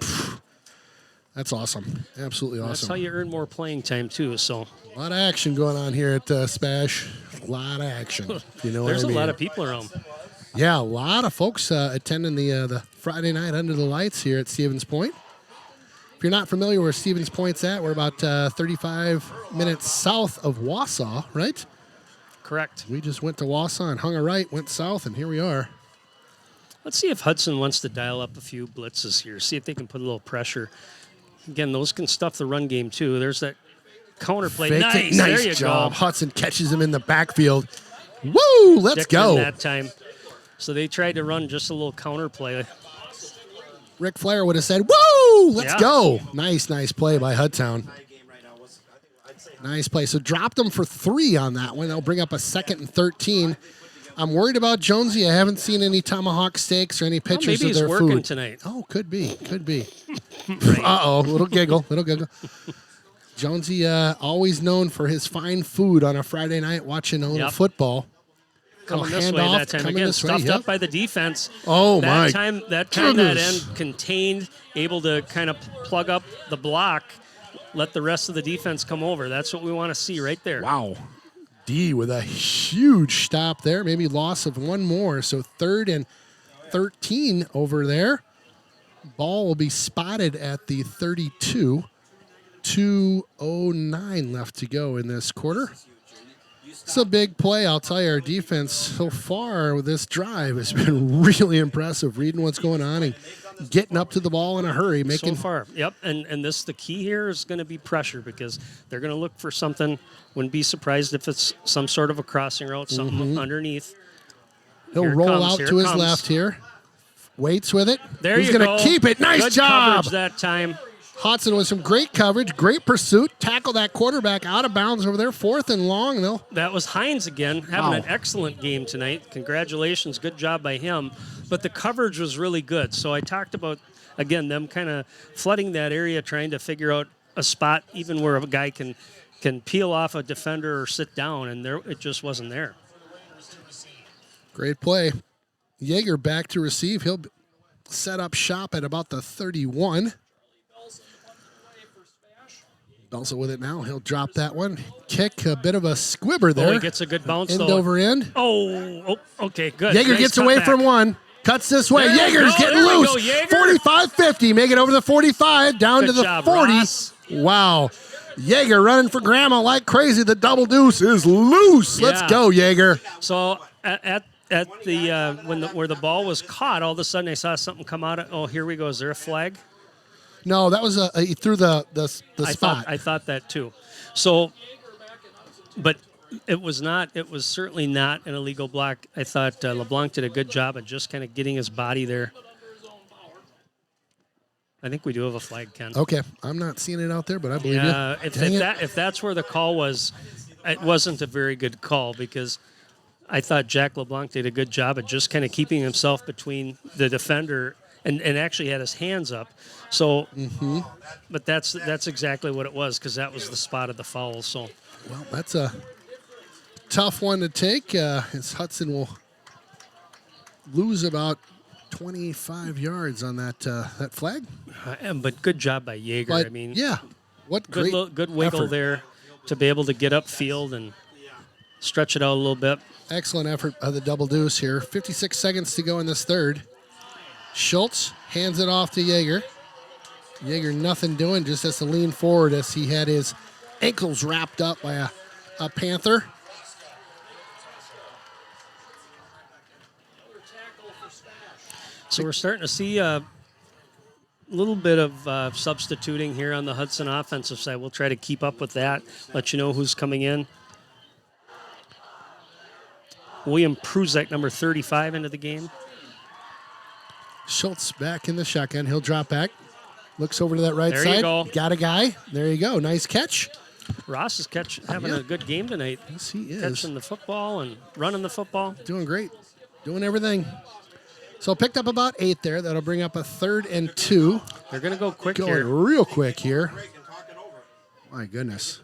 that's awesome. Absolutely That's how awesome. you earn more playing time too. So A lot of action going on here at Spash. A lot of action. You know there's what I mean? a lot of people around. Yeah, a lot of folks attending the Friday night under the lights here at Stevens Point. If you're not familiar where Stevens Point's at, we're about 35 minutes south of Wausau, right? Correct. We just went to Wausau and hung a right, went south, and here we are. Let's see if Hudson wants to dial up a few blitzes here. See if they can put a little pressure. Again, those can stuff the run game too. There's that counter play. Fake Nice. it. There Nice you job. go. Hudson catches him in the backfield. Woo! Let's Dicked go. in that time. So they tried to run just a little counter play. Rick Flair would have said, woo! Let's Yeah. go. Nice play by Hudtown. Nice play. So dropped them for 3 on that one. They'll bring up a 2nd and 13. I'm worried about Jonesy. I haven't seen any tomahawk steaks or any Well, pictures maybe of he's their working food. tonight. Oh, could be. Uh-oh, little giggle. Jonesy, always known for his fine food on a Friday night watching a little Yep. football. Coming Little this way handoff that time. coming Again, this way, stuffed yep. up by the defense. Oh, my That time that goodness. end contained, able to kind of plug up the block, let the rest of the defense come over. That's what we want to see right there. Wow. D with a huge stop there, maybe loss of one more. So 3rd and 13 over there. Ball will be spotted at the 32. 2:09 left to go in this quarter. It's a big play. I'll tell you, our defense so far with this drive has been really impressive, reading what's going on and getting up to the ball in a hurry. So far, yep. And the key here is going to be pressure because they're going to look for something. Wouldn't be surprised if it's some sort of a crossing route, something underneath. He'll roll out to his left here. Waits with it. He's going to keep it. Nice Good job. coverage that time. Hudson with some great coverage, great pursuit. Tackle that quarterback out of bounds over there. 4th and long. That was Hines again, having an excellent game tonight. Congratulations. Good job by him. But the coverage was really good. So I talked about, again, them kind of flooding that area, trying to figure out a spot even where a guy can peel off a defender or sit down, and it just wasn't there. Great play. Yeager back to receive. He'll set up shop at about the 31. Also with it now. He'll drop that one. Kick, a bit of a squibber there. Oh, he gets a good bounce, end though. over end. Oh, okay, good. Yeager gets away from one. Cuts this way. Yeager's getting loose. 45-50. Make it over the 45. Down to the 40. Ross. Wow. Yeager running for grandma like crazy. The double deuce is loose. Let's go, Yeager. So at the where the ball was caught, all of a sudden I saw something come out. Oh, here we go. Is there a flag? No, that was he threw the spot. I thought that too. So, but it was not. It was certainly not an illegal block. I thought LeBlanc did a good job of just kind of getting his body there. I think we do have a flag, Ken. Okay, I'm not seeing it out there, but I believe you. If that's where the call was, it wasn't a very good call because I thought Jack LeBlanc did a good job of just kind of keeping himself between the defender and actually had his hands up. So, but that's exactly what it was because that was the spot of the foul. So, well, that's a tough one to take. As Hudson will lose about 25 yards on that flag. But good job by Yeager. But, I mean, yeah, what good wiggle effort there to be able to get upfield and stretch it out a little bit. Excellent effort of the double deuce here. 56 seconds to go in this third. Schultz hands it off to Yeager. Yeager nothing doing, just has to lean forward as he had his ankles wrapped up by a Panther. So we're starting to see a little bit of substituting here on the Hudson offensive side. We'll try to keep up with that, let you know who's coming in. William Pruzek, number 35, into the game. Schultz back in the shotgun. He'll drop back. Looks over to that right There side. you go. Got a guy. There you go. Nice catch. Ross is having a good game tonight. Yes, he is. Catching the football and running the football. Doing great. Doing everything. So picked up about 8 there. That'll bring up a 3rd and 2. They're going to go quick Going here. real quick here. My goodness.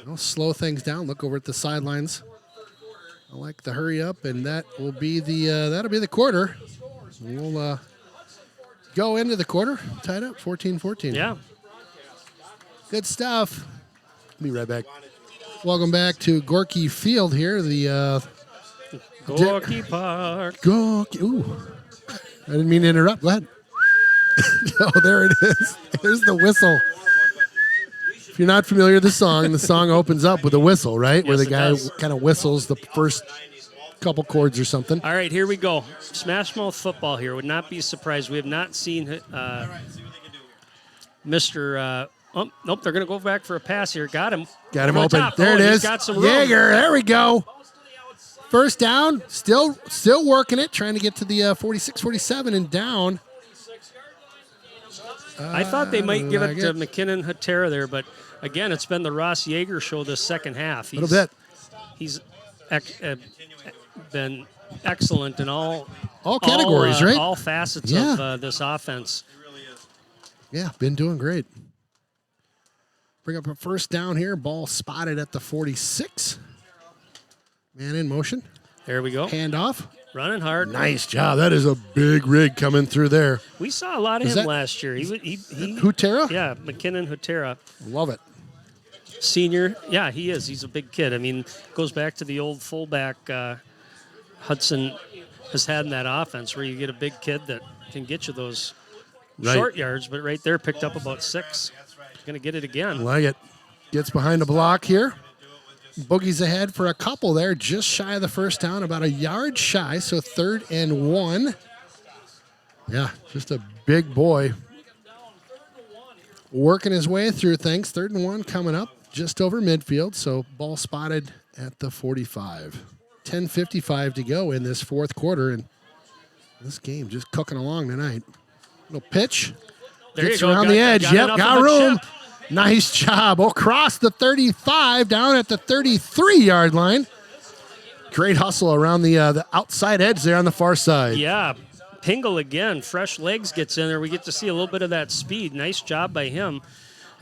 I'll slow things down. Look over at the sidelines. I like the hurry up, and that will be that'll be the quarter. We'll go into the quarter, tied up 14-14. Yeah. Good stuff. Be right back. Welcome back to Gorky Field here. The Gorky Park. Gorky. Ooh, I didn't mean to interrupt. Go ahead. Oh, there it is. There's the whistle. If you're not familiar with the song opens up with a whistle, right? Where Yes, the guy does. kind of whistles the first couple chords or something. All right, here we go. Smash Mouth football here. Would not be surprised. We have not seen Mr. Nope, they're going to go back for a pass here. Got him. Got him Over the open. top. There it He's is. got some room. Yeager, there we go. First down, still working it, trying to get to the 46-47 and down. I thought they might give it to like McKinnon Hatera there, but again, it's been the Ross Yeager show this second half. A little bit. He's been excellent in all categories, right? All facets Yeah. of this offense. Yeah, been doing great. Bring up a first down here. Ball spotted at the 46. Man in motion. There we go. Handoff. Running hard. Nice job. That is a big rig coming through there. We saw a lot of Is him that- last year. He Hutera? Yeah, McKinnon Hatera. Love it. Senior, yeah, he is. He's a big kid. I mean, goes back to the old fullback Hudson has had in that offense, where you get a big kid that can get you those short yards. But right there, picked up about 6. Going to get it again. Like it. Gets behind the block here. Boogie's ahead for a couple there, just shy of the first down, about a yard shy, so 3rd and 1. Yeah, just a big boy. Working his way through things. 3rd and 1 coming up just over midfield, so ball spotted at the 45. 10:55 to go in this 4th quarter, and this game just cooking along tonight. Little pitch. There Gets you go. around the edge. Got Got room. Nice job. Across the 35, down at the 33-yard line. Great hustle around the outside edge there on the far side. Yeah. Pingle again. Fresh legs gets in there. We get to see a little bit of that speed. Nice job by him.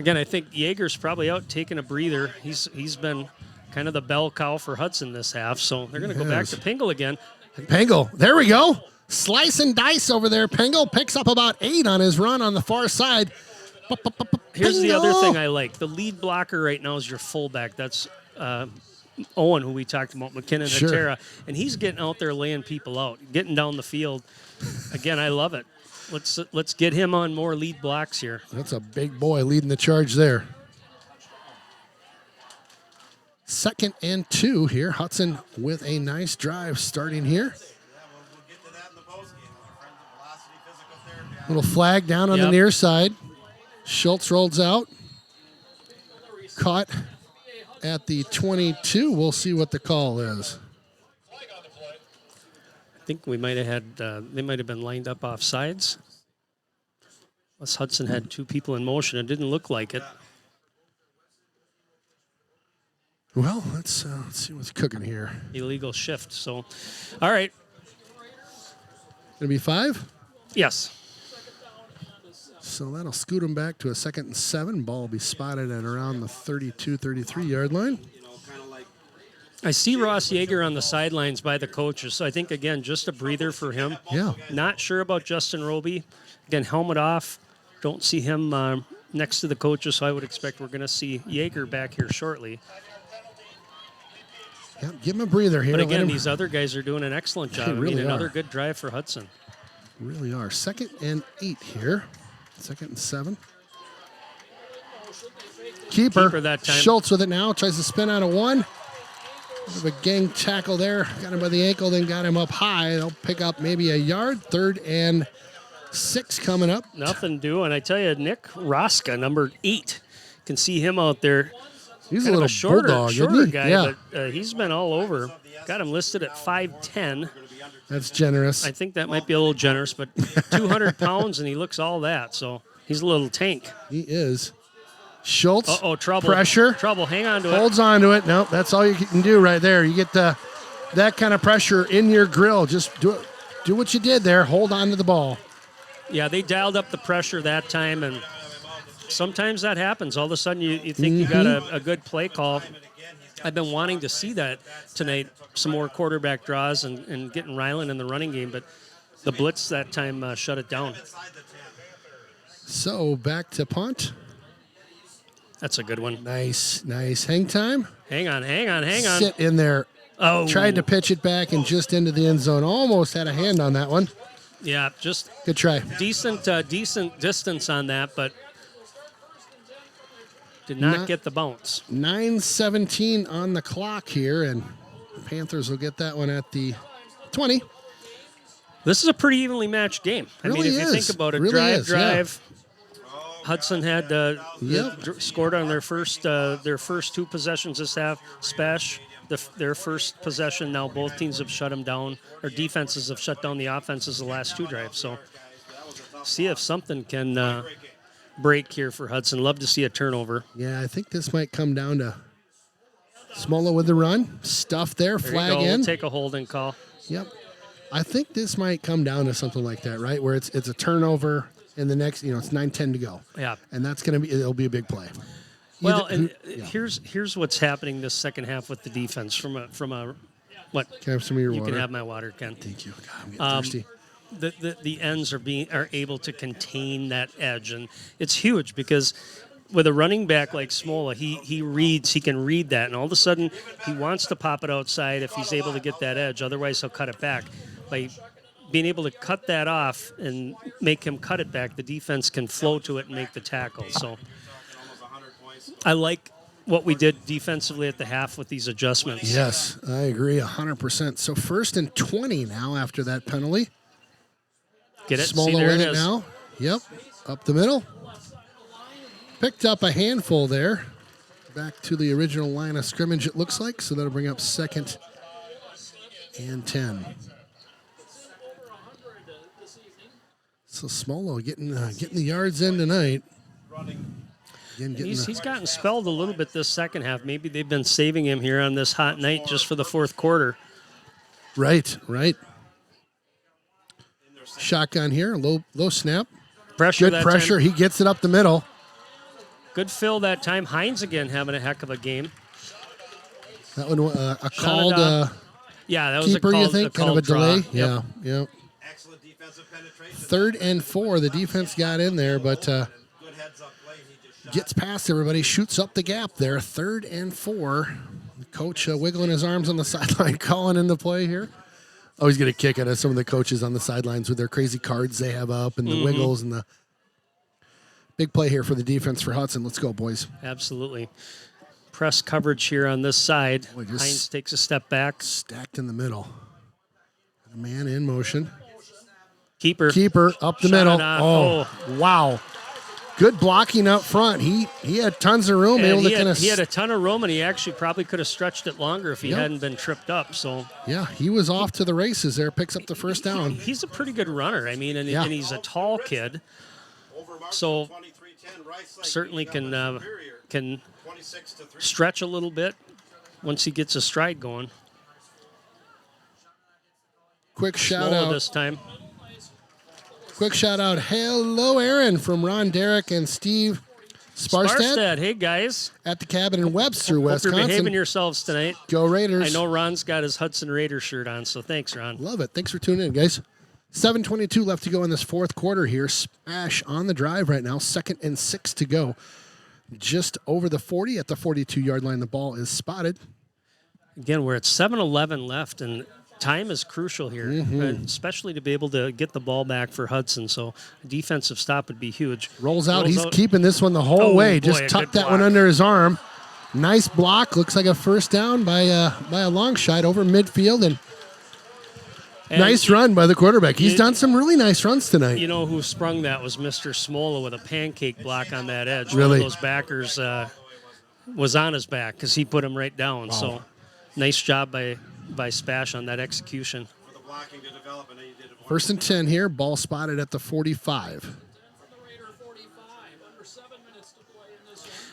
Again, I think Yeager's probably out taking a breather. He's been kind of the bell cow for Hudson this half, so they're going to go back to Pingle again. Pingle. There we go. Slice and dice over there. Pingle picks up about 8 on his run on the far side. Here's the other thing I like. The lead blocker right now is your fullback. That's Owen, who we talked about, McKinnon Hatera. And he's getting out there laying people out, getting down the field. Again, I love it. Let's get him on more lead blocks here. That's a big boy leading the charge there. 2nd and 2 here. Hudson with a nice drive starting here. Little flag down on the near side. Schultz rolls out. Caught at the 22. We'll see what the call is. I think we might have had, they might have been lined up off sides. Unless Hudson had 2 people in motion. It didn't look like it. Well, let's see what's cooking here. Illegal shift. So, all right. Gonna be 5? Yes. So that'll scoot him back to a 2nd and 7. Ball will be spotted at around the 32, 33-yard line. I see Ross Yeager on the sidelines by the coaches. So I think, again, just a breather for him. Yeah. Not sure about Justin Roby. Again, helmet off. Don't see him next to the coaches, so I would expect we're going to see Yeager back here shortly. Yep, give him a breather here. But again, these other guys are doing an excellent job. Really another are. good drive for Hudson. Really are. 2nd and 8 here. 2nd and 7. Keeper that time. Schultz with it now. Tries to spin out of 1. Bit of a gang tackle there. Got him by the ankle, then got him up high. They'll pick up maybe a yard. 3rd and 6 coming up. Nothing doing. I tell you, Nick Roska, number 8. Can see him out there. He's kind a little shorter bulldog, guy, yeah. But he's been all over. Got him listed at 5'10". That's generous. I think that might be a little generous, but 200 pounds, and he looks all that. So he's a little tank. He is. Schultz. Uh-oh, trouble. Pressure. Trouble. Hang on to it. Holds on to it. Nope, that's all you can do right there. You get that kind of pressure in your grill. Just do what you did there. Hold on to the ball. Yeah, they dialed up the pressure that time, and sometimes that happens. All of a sudden, you think you got a good play call. I've been wanting to see that tonight, some more quarterback draws and getting Ryland in the running game, but the blitz that time shut it down. So back to punt. That's a good one. Nice. Hang time. Hang on. Sit in there. Oh. Tried to pitch it back and just into the end zone. Almost had a hand on that one. Yeah, just good try. Decent distance on that, but did not get the bounce. 9:17 on the clock here, and Panthers will get that one at the 20. This is a pretty evenly matched game. I mean, if you think about it, drive. Yeah. Hudson had scored on their first 2 possessions this half. Spash, their first possession. Now both teams have shut them down, or defenses have shut down the offenses the last 2 drives. So see if something can break here for Hudson. Love to see a turnover. Yeah, I think this might come down to Smola with the run. Stuff there flag in. We'll take a holding call. Yep. I think this might come down to something like that, right? Where it's a turnover in the next, it's 9-10 to go. Yeah. And that's it'll be a big play. Well, here's what's happening this second half with the defense from a what? Can I have some of your water? You can have my water, Ken. Thank you. God, I'm getting thirsty. The ends are able to contain that edge, and it's huge because with a running back like Smola, he can read that, and all of a sudden he wants to pop it outside if he's able to get that edge. Otherwise, he'll cut it back. By being able to cut that off and make him cut it back, the defense can flow to it and make the tackle. So I like what we did defensively at the half with these adjustments. Yes, I agree 100%. So 1st and 20 now after that penalty. Get it? Smola See, there with it it is. now. Yep, up the middle. Picked up a handful there. Back to the original line of scrimmage, it looks like. So that'll bring up 2nd and 10. So Smola getting the yards in tonight. Again, He's gotten spelled a little bit this second half. Maybe they've been saving him here on this hot night just for the fourth quarter. Right. Shotgun here, low snap. Pressure. Good pressure. Time. He gets it up the middle. Good fill that time. Hines again having a heck of a game. That one a called yeah, that was keeper, a called, you think? A Kind of a draw. delay? Yep. Yeah. Excellent defensive penetration. 3rd and 4. The defense got in there, but Good heads up play. He just shot. gets past everybody, shoots up the gap there. 3rd and 4. The coach wiggling his arms on the sideline, calling into play here. Oh, he's going to kick it at some of the coaches on the sidelines with their crazy cards they have up and the wiggles and the big play here for the defense for Hudson. Let's go, boys. Absolutely. Press coverage here on this side. Boy, just Hines takes a step back. Stacked in the middle. A man in motion. Keeper up the Shot middle. it off. Oh, wow. Good blocking up front. He had tons of room. And Able to he kind of had a ton of room, and he actually probably could have stretched it longer if he hadn't been tripped up. So yeah, he was off to the races there. Picks up the first down. he's a pretty good runner. I mean, and he's a tall kid, so 23-10, right side. certainly can 26-3. stretch a little bit once he gets his stride going. Quick shout Smola out. this time. Quick shout out. Hello, Aaron from Ron Derrick and Steve Sparstad Hey guys, at the cabin in Webster, hope you're Wisconsin. behaving yourselves tonight. Go Raiders. I know Ron's got his Hudson Raiders shirt on, so thanks, Ron. Love it. Thanks for tuning in, guys. 7:22 left to go in this fourth quarter here. Spash on the drive right now. 2nd and 6 to go. Just over the 40 at the 42-yard line. The ball is spotted. Again, we're at 7:11 left, and time is crucial here, especially to be able to get the ball back for Hudson. So a defensive stop would be huge. Rolls out. He's keeping this one the whole way. Boy, Just a tucked good that one block. under his arm. Nice block. Looks like a first down by a long shot over midfield. And nice run by the quarterback. He's done some really nice runs tonight. You know who sprung that was Mr. Smola with a pancake block on that edge. Really? One of those backers was on his back because he put him right down. Wow. So nice job by Spash on that execution. For the blocking to develop, and he did it. 1st and 10 here. Ball spotted at the 45.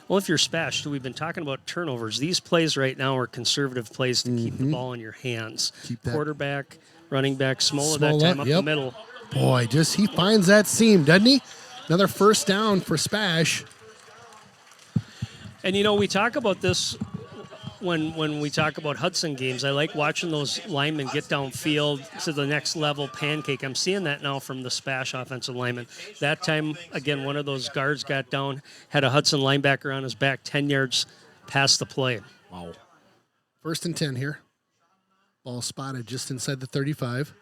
Well, if you're Spash, we've been talking about turnovers. These plays right now are conservative plays to keep the ball in your hands. Keep that- Quarterback, running back, Smola that Smola, time up yep. the middle. Boy, he finds that seam, doesn't he? Another first down for Spash. And, we talk about this when we talk about Hudson games. I like watching those linemen get downfield to the next level pancake. I'm seeing that now from the Spash offensive lineman. That time, again, one of those guards got down, had a Hudson linebacker on his back 10 yards past the play. Wow. 1st and 10 here. Ball spotted just inside the 35.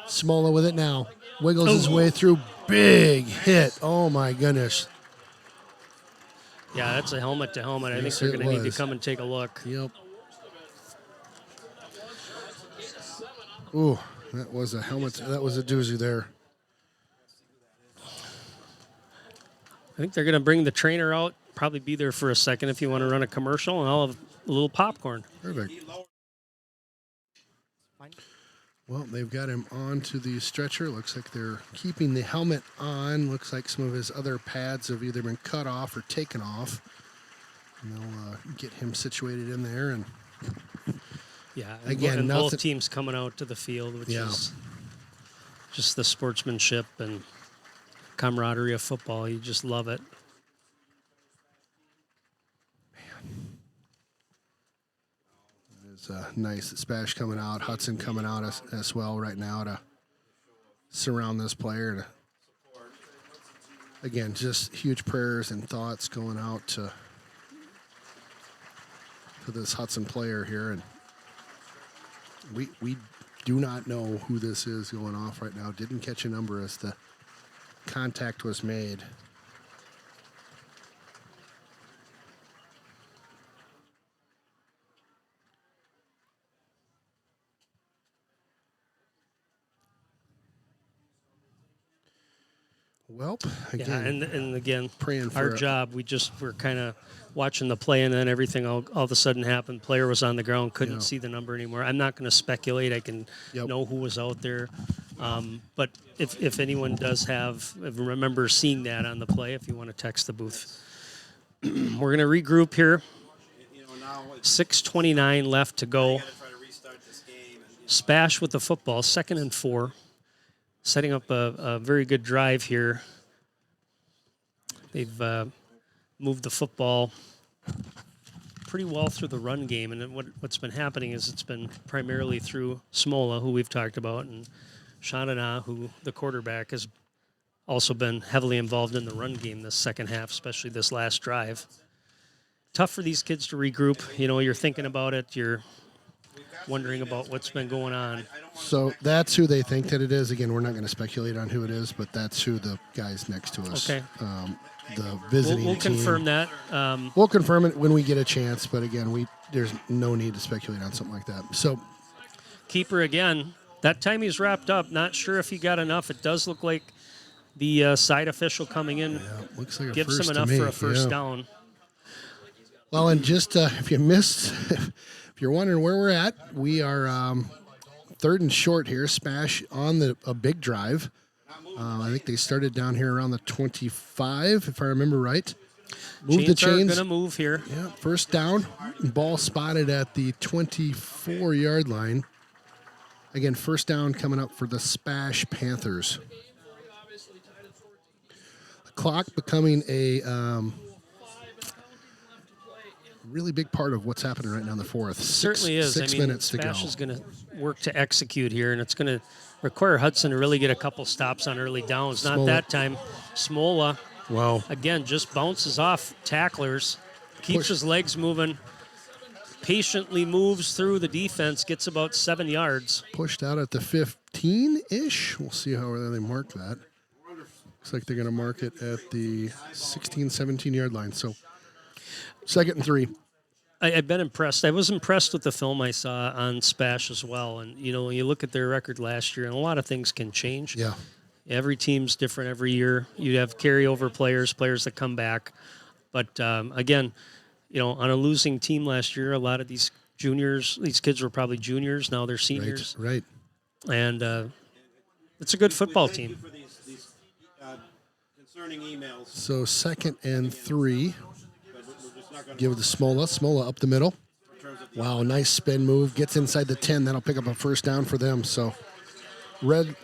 Smola with it now. Wiggles his way through. Big hit. Oh, my goodness. Yeah, that's a helmet to helmet. I think Yes, they're it going to need to was. come and take a look. Yep. Ooh, that was a helmet. That was a doozy there. I think they're going to bring the trainer out, probably be there for a second if you want to run a commercial, and I'll have a little popcorn. Perfect. Well, they've got him onto the stretcher. Looks like they're keeping the helmet on. Looks like some of his other pads have either been cut off or taken off. And they'll get him situated in there. And Yeah, Again, and nothing- both teams coming out to the field, which Yeah. is just the sportsmanship and camaraderie of football. You just love it. it's nice. Spash coming out. Hudson coming out as well right now to surround this player. again, just huge prayers and thoughts going out to this Hudson player here. And we do not know who this is going off right now. Didn't catch a number as the contact was made. Well, again, yeah, and again, praying for our job. We're kind of watching the play, and then everything all of a sudden happened. Player was on the ground, couldn't see the number anymore. I'm not going to speculate. I can know who was out there, but if anyone does remember seeing that on the play, if you want to text the booth, we're going to regroup here. 6:29 left to go. Spash with the football, 2nd and 4. Setting up a very good drive here. They've moved the football pretty well through the run game, and what's been happening is it's been primarily through Smola, who we've talked about, and Shanana, who the quarterback has also been heavily involved in the run game this second half, especially this last drive. Tough for these kids to regroup. You're thinking about it. You're wondering about what's been going on. So that's who they think that it is. Again, we're not going to speculate on who it is, but that's who the guy's next to us. Okay. The visiting We'll team. confirm that. We'll confirm it when we get a chance, but again, there's no need to speculate on something like that. So, keeper again. That time he's wrapped up. Not sure if he got enough. It does look like the side official coming in looks like gives him enough for a first down. Well, and just if you missed, if you're wondering where we're at, we are 3rd and short here. Spash on a big drive. I think they started down here around the 25, if I remember right. Move the chains. Are going to move here. Yeah, first down. Ball spotted at the 24-yard line. Again, first down coming up for the Spash Panthers. The clock becoming a really big part of what's happening right now in the fourth. Certainly is. 6 minutes to go. Spash is going to work to execute here, and it's going to require Hudson to really get a couple stops on early downs. Not that time. Smola, again, just bounces off tacklers, keeps his legs moving, patiently moves through the defense, gets about 7 yards. Pushed out at the 15-ish. We'll see how they mark that. Looks like they're going to mark it at the 16, 17-yard line. So 2nd and 3. I've been impressed. I was impressed with the film I saw on Spash as well. And, when you look at their record last year, and a lot of things can change. Yeah. Every team's different every year. You have carryover players that come back. But, again, on a losing team last year, a lot of these kids were probably juniors. Now they're seniors. Right. And it's a good football team. So 2nd and 3. Give it to Smola. Smola up the middle. Wow, nice spin move. Gets inside the 10. That'll pick up a first down for them. So red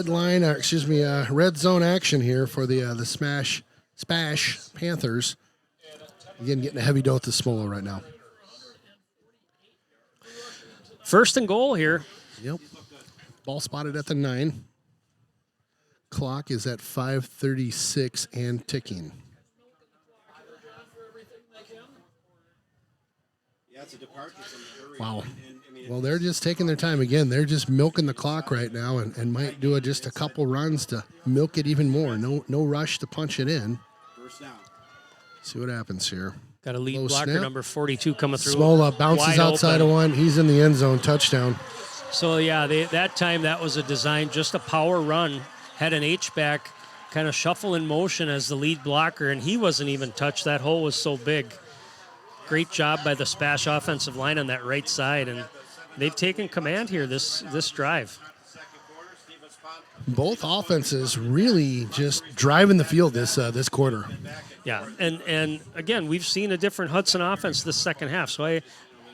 zone action here for the Spash Panthers. Again, getting a heavy dose to Smola right now. 1st and goal here. Yep. Ball spotted at the 9. Clock is at 5:36 and ticking. Wow. Well, they're just taking their time. Again, they're just milking the clock right now and might do just a couple runs to milk it even more. No rush to punch it in. See what happens here. Got a lead blocker, snap. Number 42 coming through. Smola bounces outside of one. He's in the end zone. Touchdown. So, yeah, that time that was a design, just a power run. Had an H-back kind of shuffle in motion as the lead blocker, and he wasn't even touched. That hole was so big. Great job by the Spash offensive line on that right side, and they've taken command here this drive. Both offenses really just driving the field this quarter. Yeah, and again, we've seen a different Hudson offense this second half, so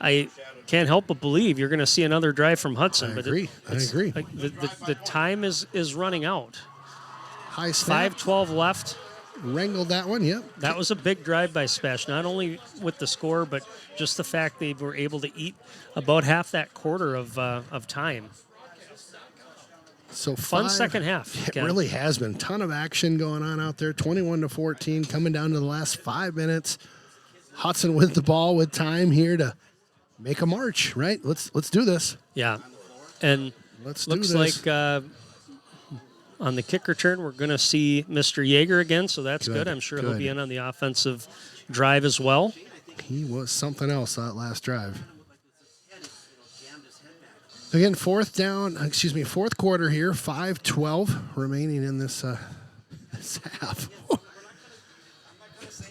I can't help but believe you're going to see another drive from Hudson. I agree. Like the time is running out. High snap. 5:12 left. Wrangled that one, yep. That was a big drive by Spash, not only with the score, but just the fact they were able to eat about half that quarter of time. So Fun second half. It Ken. really has been. Ton of action going on out there. 21-14, coming down to the last 5 minutes. Hudson with the ball with time here to make a march, right? Let's do this. Yeah. And Let's do looks this. like on the kick return, we're going to see Mr. Yeager again, so that's good. I'm sure he'll be in on the offensive drive as well. He was something else that last drive. Again, fourth quarter here, 5:12 remaining in this half.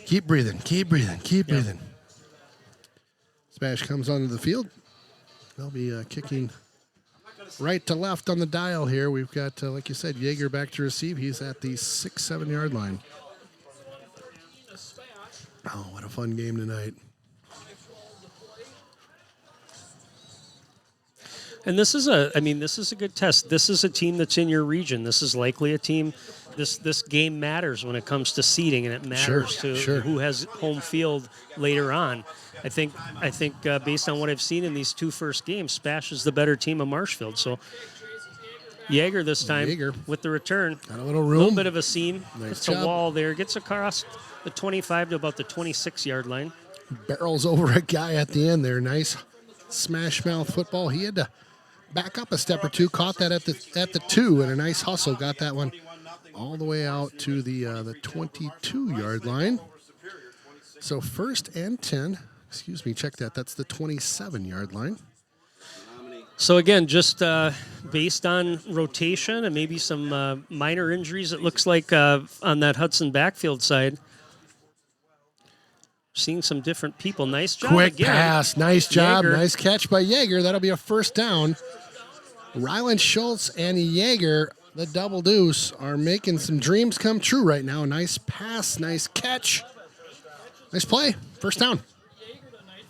Keep breathing. Smash comes onto the field. They'll be kicking right to left on the dial here. We've got, like you said, Yeager back to receive. He's at the 6-7 yard line. Oh, what a fun game tonight. And this is a good test. This is a team that's in your region. This is likely a team. This game matters when it comes to seeding, and it matters to who has home field later on. I think based on what I've seen in these two first games, Spash is the better team of Marshfield. So Yeager this time with the return. Got a little room. Bit of a seam. Nice It's job. a wall there. Gets across the 25 to about the 26-yard line. Barrels over a guy at the end there. Nice smash mouth football. He had to back up a step or two. Caught that at the 2 and a nice hustle. Got that one all the way out to the 22-yard line. So 1st and 10. Excuse me, check that. That's the 27-yard line. So again, just based on rotation and maybe some minor injuries, it looks like on that Hudson backfield side, seeing some different people. Nice job. Quick again. pass. Nice job. Yeager. Nice catch by Yeager. That'll be a first down. Ryland Schultz and Yeager, the double deuce, are making some dreams come true right now. Nice pass. Nice catch. Nice play. First down.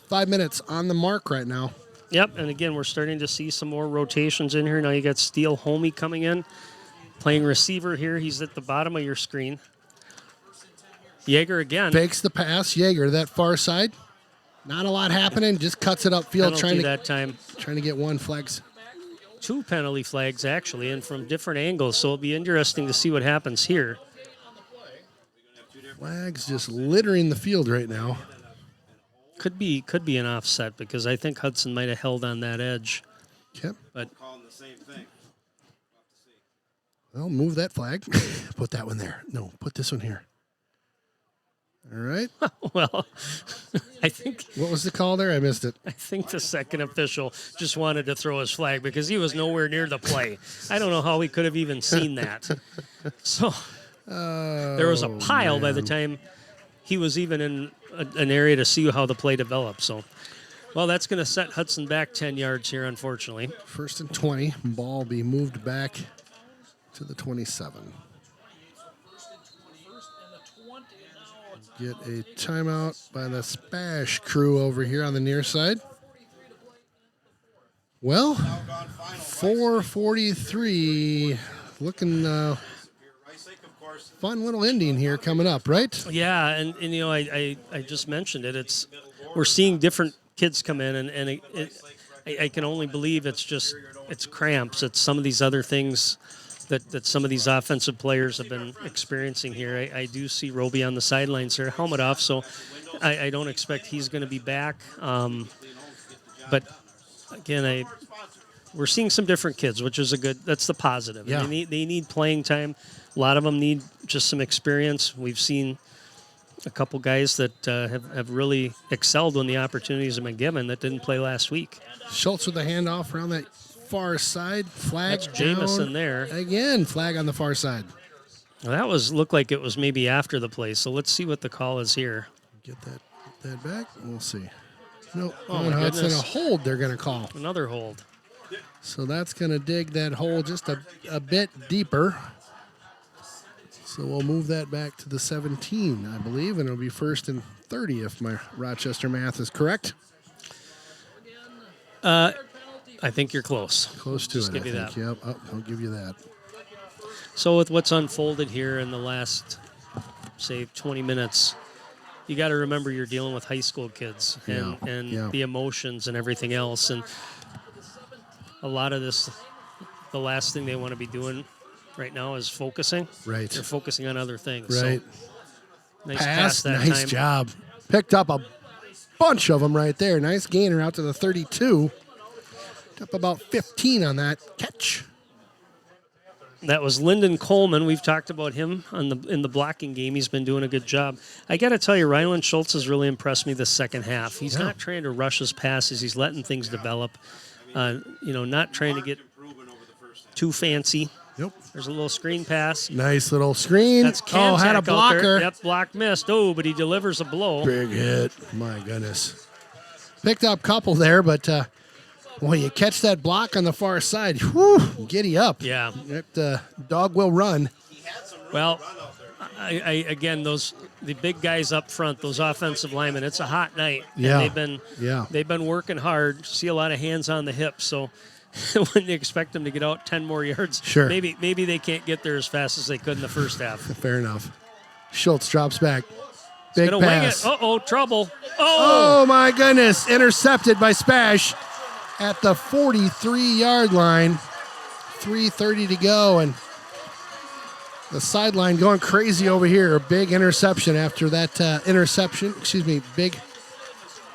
5 minutes on the mark right now. Yep, and again, we're starting to see some more rotations in here. Now you got Steele Homey coming in, playing receiver here. He's at the bottom of your screen. Yeager again. Fakes the pass. Yeager to that far side. Not a lot happening. Just cuts it upfield. Trying to get one flags. 2 penalty flags, actually, and from different angles. So it'll be interesting to see what happens here. Flags just littering the field right now. Could be an offset because I think Hudson might have held on that edge. Yep. But well, move that flag. Put that one there. No, put this one here. All right. Well, I think. What was the call there? I missed it. I think the second official just wanted to throw his flag because he was nowhere near the play. I don't know how he could have even seen that. So there was a pile by the time he was even in an area to see how the play developed. So, well, that's going to set Hudson back 10 yards here, unfortunately. 1st and 20. Ball be moved back to the 27. Get a timeout by the Spash crew over here on the near side. Well, 4:43. Looking fun little ending here coming up, right? Yeah, and you know, I just mentioned it. We're seeing different kids come in, and I can only believe it's cramps. It's some of these other things that some of these offensive players have been experiencing here. I do see Roby on the sidelines here, helmet off, so I don't expect he's going to be back. But again, we're seeing some different kids, which is that's the positive. Yeah. They need playing time. A lot of them need just some experience. We've seen a couple guys that have really excelled when the opportunities have been given that didn't play last week. Schultz with the handoff around that far side. Flag That's Jamison there. Again, flag on the far side. Well, that looked like it was maybe after the play, so let's see what the call is here. Get that back. We'll see. Nope. Oh, my Hudson, goodness. a hold they're going to call. Another hold. So that's going to dig that hole just a bit deeper. So we'll move that back to the 17, I believe, and it'll be 1st and 30 if my Rochester math is correct. I think you're close. Close to Just it, give I you think. that. Yep, I'll give you that. So with what's unfolded here in the last, say, 20 minutes, you got to remember you're dealing with high school kids and Yeah. the emotions and everything else. And a lot of this, the last thing they want to be doing right now is focusing. Right. They're focusing on other things. Right. So, nice pass that nice time. job. Picked up a bunch of them right there. Nice gainer out to the 32. Up about 15 on that catch. That was Lyndon Coleman. We've talked about him in the blocking game. He's been doing a good job. I got to tell you, Ryland Schultz has really impressed me the second half. He's not trying to rush his passes. He's letting things develop. Not trying to get too fancy. Yep. There's a little screen pass. Nice little screen. That's had a Kantak out blocker. there. Yep, block missed. Oh, but he delivers a blow. Big hit. My goodness. Picked up a couple there, but you catch that block on the far side. Whew, giddy up. Yeah. That dog will run. Well, again, the big guys up front, those offensive linemen, it's a hot night. Yeah. And they've been working hard. See a lot of hands on the hips, so when you expect them to get out 10 more yards, sure. Maybe they can't get there as fast as they could in the first half. Fair enough. Schultz drops back. Big Big pass. pass. Uh-oh, trouble. Oh, my goodness. Intercepted by Spash at the 43-yard line. 3:30 to go, and the sideline going crazy over here. A big interception after that big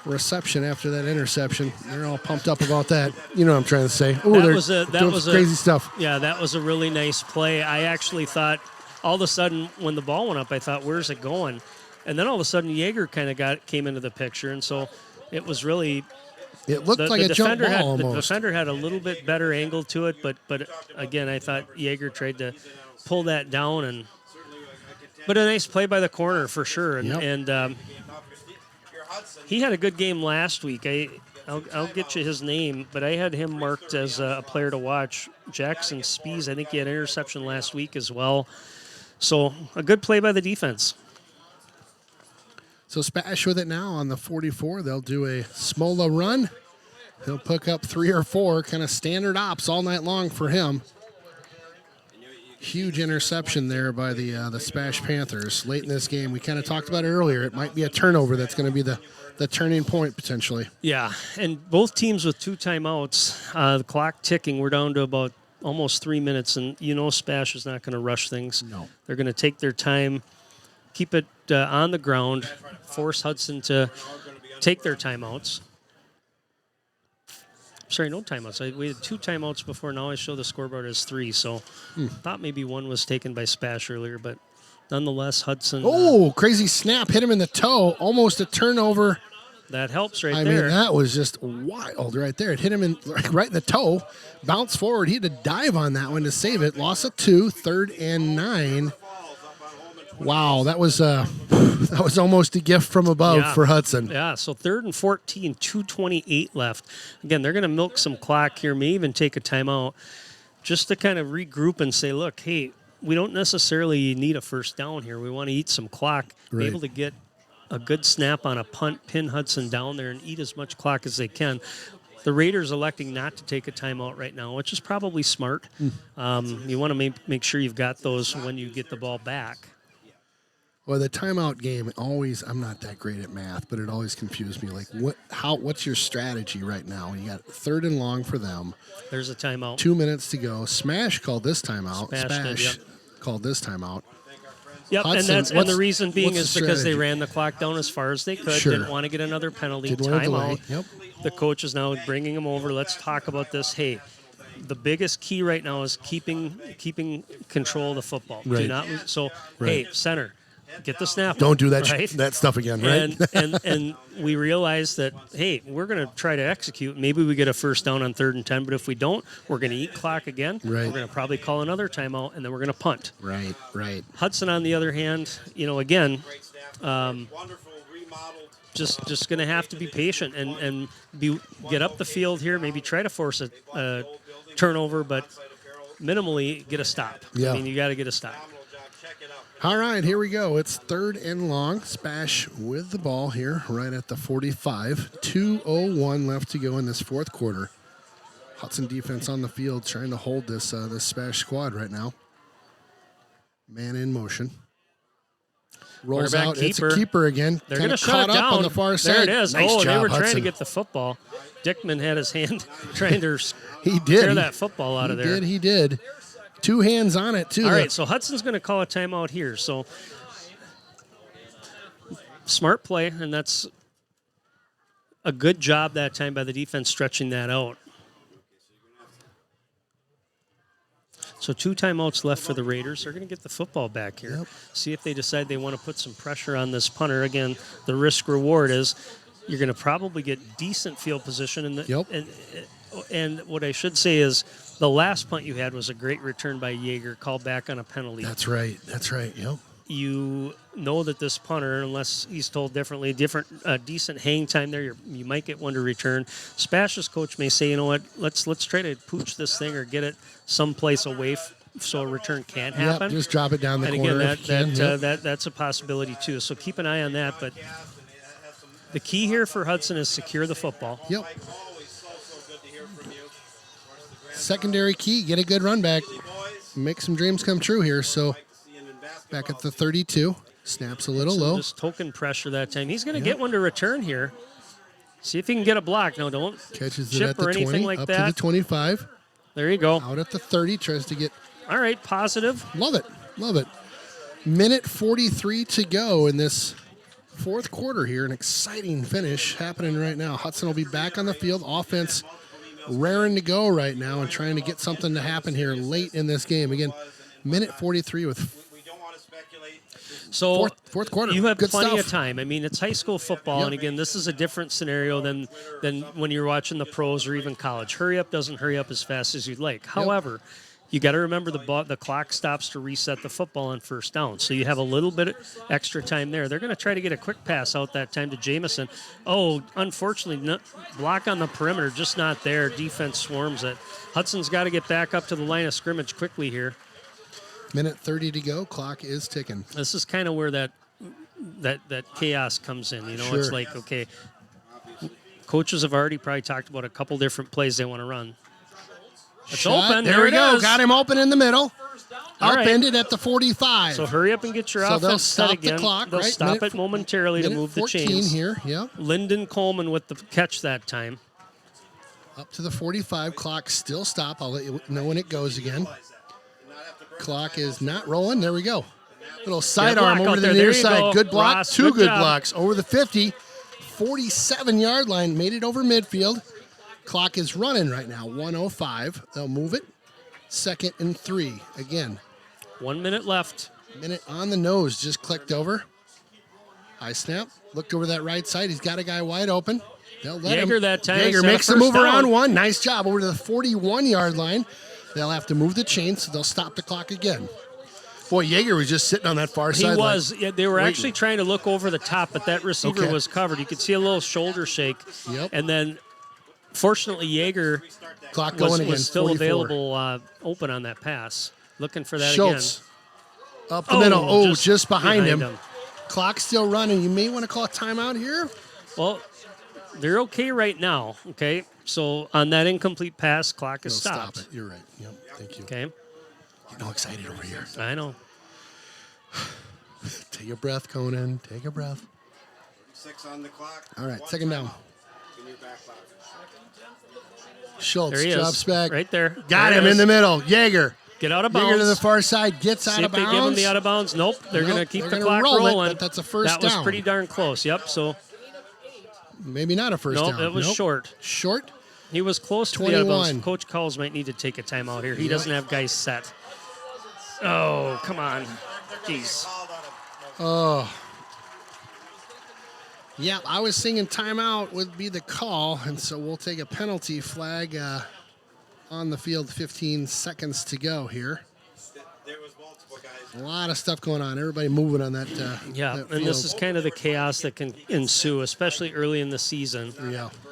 reception after that interception. They're all pumped up about that. You know what I'm trying to say. Ooh, that was crazy stuff. Yeah, that was a really nice play. I actually thought all of a sudden when the ball went up, I thought, where's it going? And then all of a sudden Yeager kind of came into the picture, and so it was really. It looked like a jump ball almost. The defender had a little bit better angle to it, but again, I thought Yeager tried to pull that down, but a nice play by the corner for sure. And he had a good game last week. I'll get you his name, but I had him marked as a player to watch. Jackson Spees, I think he had an interception last week as well. So a good play by the defense. So Spash with it now on the 44. They'll do a Smola run. He'll pick up 3 or 4 kind of standard ops all night long for him. Huge interception there by the Spash Panthers late in this game. We kind of talked about it earlier. It might be a turnover that's going to be the turning point potentially. Yeah, and both teams with 2 timeouts. The clock ticking. We're down to about almost 3 minutes, and Spash is not going to rush things. No. They're going to take their time, keep it on the ground, force Hudson to take their timeouts. Sorry, no timeouts. We had 2 timeouts before. Now I show the scoreboard as 3. So thought maybe one was taken by Spash earlier, but nonetheless, Hudson. Crazy snap. Hit him in the toe. Almost a turnover. That helps right there. I mean, that was just wild right there. It hit him right in the toe. Bounced forward. He had to dive on that one to save it. Loss of 2. 3rd and 9. Wow, that was almost a gift from above for Hudson. Yeah, so 3rd and 14, 2:28 left. Again, they're going to milk some clock here, may even take a timeout just to kind of regroup and say, look, hey, we don't necessarily need a first down here. We want to eat some clock, be able to get a good snap on a punt, pin Hudson down there, and eat as much clock as they can. The Raiders electing not to take a timeout right now, which is probably smart. You want to make sure you've got those when you get the ball back. Well, the timeout game I'm not that great at math, but it always confused me. Like, what's your strategy right now? You got 3rd and long for them. There's a timeout. 2 minutes to go. Smash called this timeout. Spash called this timeout. Yep, Hudson, and the reason being is because they strategy? ran the clock down as far as they could. Sure. Didn't want to get another penalty. Didn't want to delay. Timeout. Yep. The coach is now bringing him over. Let's talk about this. Hey, the biggest key right now is keeping control of the football. Right. Do not lose. So, hey, center, get the snap. Don't do that right? that stuff again, right? And we realized that, hey, we're going to try to execute. Maybe we get a first down on 3rd and 10, but if we don't, we're going to eat clock again. Right. We're going to probably call another timeout, and then we're going to punt. Right. Hudson, on the other hand, again, just going to have to be patient and get up the field here, maybe try to force a turnover, but minimally get a stop. Yeah. I mean, you got to get a stop. All right, here we go. It's 3rd and long. Spash with the ball here right at the 45. 2:01 left to go in this 4th quarter. Hudson defense on the field trying to hold this Spash squad right now. Man in motion. Rolls Quarterback out. It's a keeper. keeper again. They're Kind going of to shut caught it up down. on the far side. There it is. Nice They job, were trying to Hudson. get the football. Dickman had his hand trying to He did. tear that football out of there. He did. 2 hands on it, too. All right, so Hudson's going to call a timeout here. So smart play, and that's a good job that time by the defense stretching that out. So 2 timeouts left for the Raiders. They're going to get the football back here. Yep. See if they decide they want to put some pressure on this punter. Again, the risk reward is you're going to probably get decent field position. And what I should say is the last punt you had was a great return by Yeager, called back on a penalty. That's right. Yep. You know that this punter, unless he's told differently, decent hang time there, you might get one to return. Spash's coach may say, you know what, let's try to pooch this thing or get it someplace away so a return can't happen. Yep, just drop it down the and corner. again, that's a possibility too. So keep an eye on that. But the key here for Hudson is secure the football. Yep. Secondary key, get a good run back. Make some dreams come true here. So back at the 32. Snaps a little low. Just token pressure that time. He's going to get one to return here. See if he can get a block. No, don't Catches it chip at the or 20, anything like up that. to the 25. There you go. Out at the 30, tries to get... All right, positive. Love it. Minute 43 to go in this fourth quarter here. An exciting finish happening right now. Hudson will be back on the field. Offense raring to go right now and trying to get something to happen here late in this game. Again, minute 43 with... So fourth quarter. You have Good plenty stuff. of time. I mean, it's high school football, Yep. and again, this is a different scenario than when you're watching the pros or even college. Hurry up doesn't hurry up as fast as you'd like. However, you got to remember the clock stops to reset the football on first down, so you have a little bit of extra time there. They're going to try to get a quick pass out that time to Jamison. Oh, unfortunately, block on the perimeter, just not there. Defense swarms it. Hudson's got to get back up to the line of scrimmage quickly here. Minute 30 to go. Clock is ticking. This is kind of where that chaos comes in. You know, Sure. It's like, okay, coaches have already probably talked about a couple different plays they want to run. It's Shot. open. There we it go. is. Got him open in the middle. All right. Upended at the 45. So hurry up and get your So they'll offense set stop the again. clock, They'll right? stop Minute it momentarily to minute move the 14 chains. here. Yep. Lyndon Coleman with the catch that time. Up to the 45. Clock still stop. I'll let you know when it goes again. Clock is not rolling. There we go. Little sidearm block over out to the there. near There you side. go. Good block. Ross, Two good good job. blocks. Over the 50. 47-yard line. Made it over midfield. Clock is running right now. 1:05. They'll move it. 2nd and 3. Again. 1 minute left. Minute on the nose. Just clicked over. High snap. Looked over that right side. He's got a guy wide open. They'll let Yeager him. that time Yeager set a makes the first move down. around one. Nice job. Over to the 41-yard line. They'll have to move the chain, so they'll stop the clock again. Boy, Yeager was just sitting on that far He side. was. Yeah, they were waiting. actually trying to look over the top, but that receiver Okay. was covered. You could see a little shoulder shake. Yep. And then, fortunately, Yeager Clock going again. was still 44. available open on that pass. Looking for that Schultz. again. Up the middle. Oh, just behind him. him. Clock still running. You may want to call a timeout here. Well, they're okay right now, okay? So on that incomplete pass, clock is No, stopped. Stop it. You're right. Yep. Thank you. Okay, Getting all excited over here. I know. Take a breath, Conan. Take a breath. 6 on the clock. All right, second down. Give me your back clock. Schultz There he drops is, back. right there. Got There him it in is. the middle. Yeager. Get out of Yeager bounds. to the far side. Gets out See of if they bounds. give him the out of bounds. Nope, they're going to Nope, keep they're the gonna clock roll it, rolling. but that's a first That was down. pretty darn close. Yep. So Maybe not a first no, down. it was Nope. short. Short. He was close to the out of 21. bounds. Coach Calls might need to take a timeout here. He doesn't have guys set. Oh, come on. Jeez. Oh. Yeah, I was thinking timeout would be the call, and so we'll take a penalty flag on the field. 15 seconds to go here. There was multiple guys. A lot of stuff going on. Everybody moving on that. Yeah, that and this field. is kind of the chaos that can ensue, especially early in the season.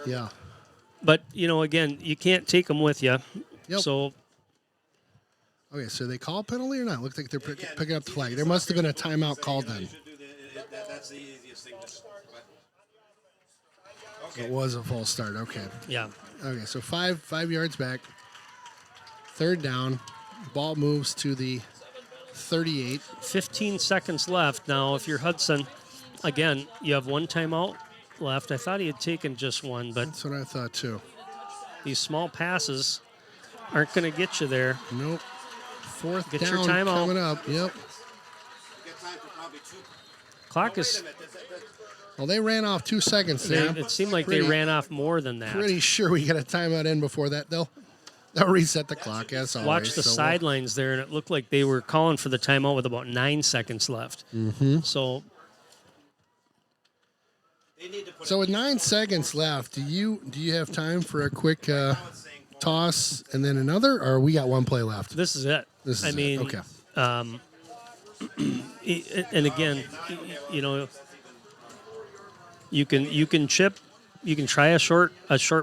Yeah. But, you know, again, you can't take them with you. Yep. So, Okay, so they call penalty or not? Looks like they're picking up the flag. There must have been a timeout called then. That's the easiest thing to do. Okay. It was a false start. Okay. yeah. Okay, so 5 yards back. Third down. Ball moves to the 38. 15 seconds left. Now, if you're Hudson, again, you have one timeout left. I thought he had taken just one, but That's what I thought too. these small passes aren't going to get you there. Nope. Fourth Get down your timeout. coming up. Yep. You got time for probably 2. Clock Wait is. a minute. Well, they ran off 2 seconds there. It seemed like they ran off more than that. Pretty sure we got a timeout in before that. They'll reset the clock as always. Watch the sidelines there, and it looked like they were calling for the timeout with about 9 seconds left. Mm-hmm. So, So with 9 seconds left, do you have time for a quick toss and then another, or we got one play left? this is it. This is I it. mean, Okay. And again, you know, you can chip, you can try a short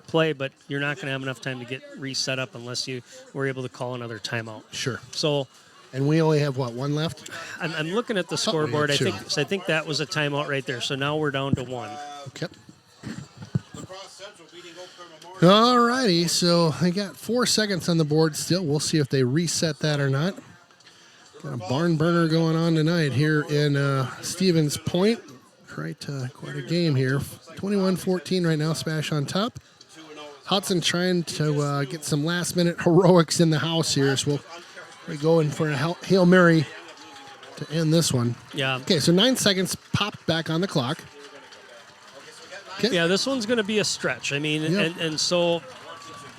play, but you're not going to have enough time to get reset up unless you were able to call another timeout. Sure. So, And we only have, what, one left? I'm looking at the thought we had scoreboard. I two. think that was a timeout right there. So now we're down to 1. Okay. Lacrosse Central beating Oak Cliff Memorial. All righty. So they got 4 seconds on the board still. We'll see if they reset that or not. Got a barn burner going on tonight here in Stevens Point. Quite a game here. 21-14 right now, Spash on top. Hudson trying to get some last-minute heroics in the house here, so we're going for a Hail Mary to end this one. Yeah. Okay, so 9 seconds popped back on the clock. Okay. Yeah, this one's going to be a stretch. I mean, Yep. and so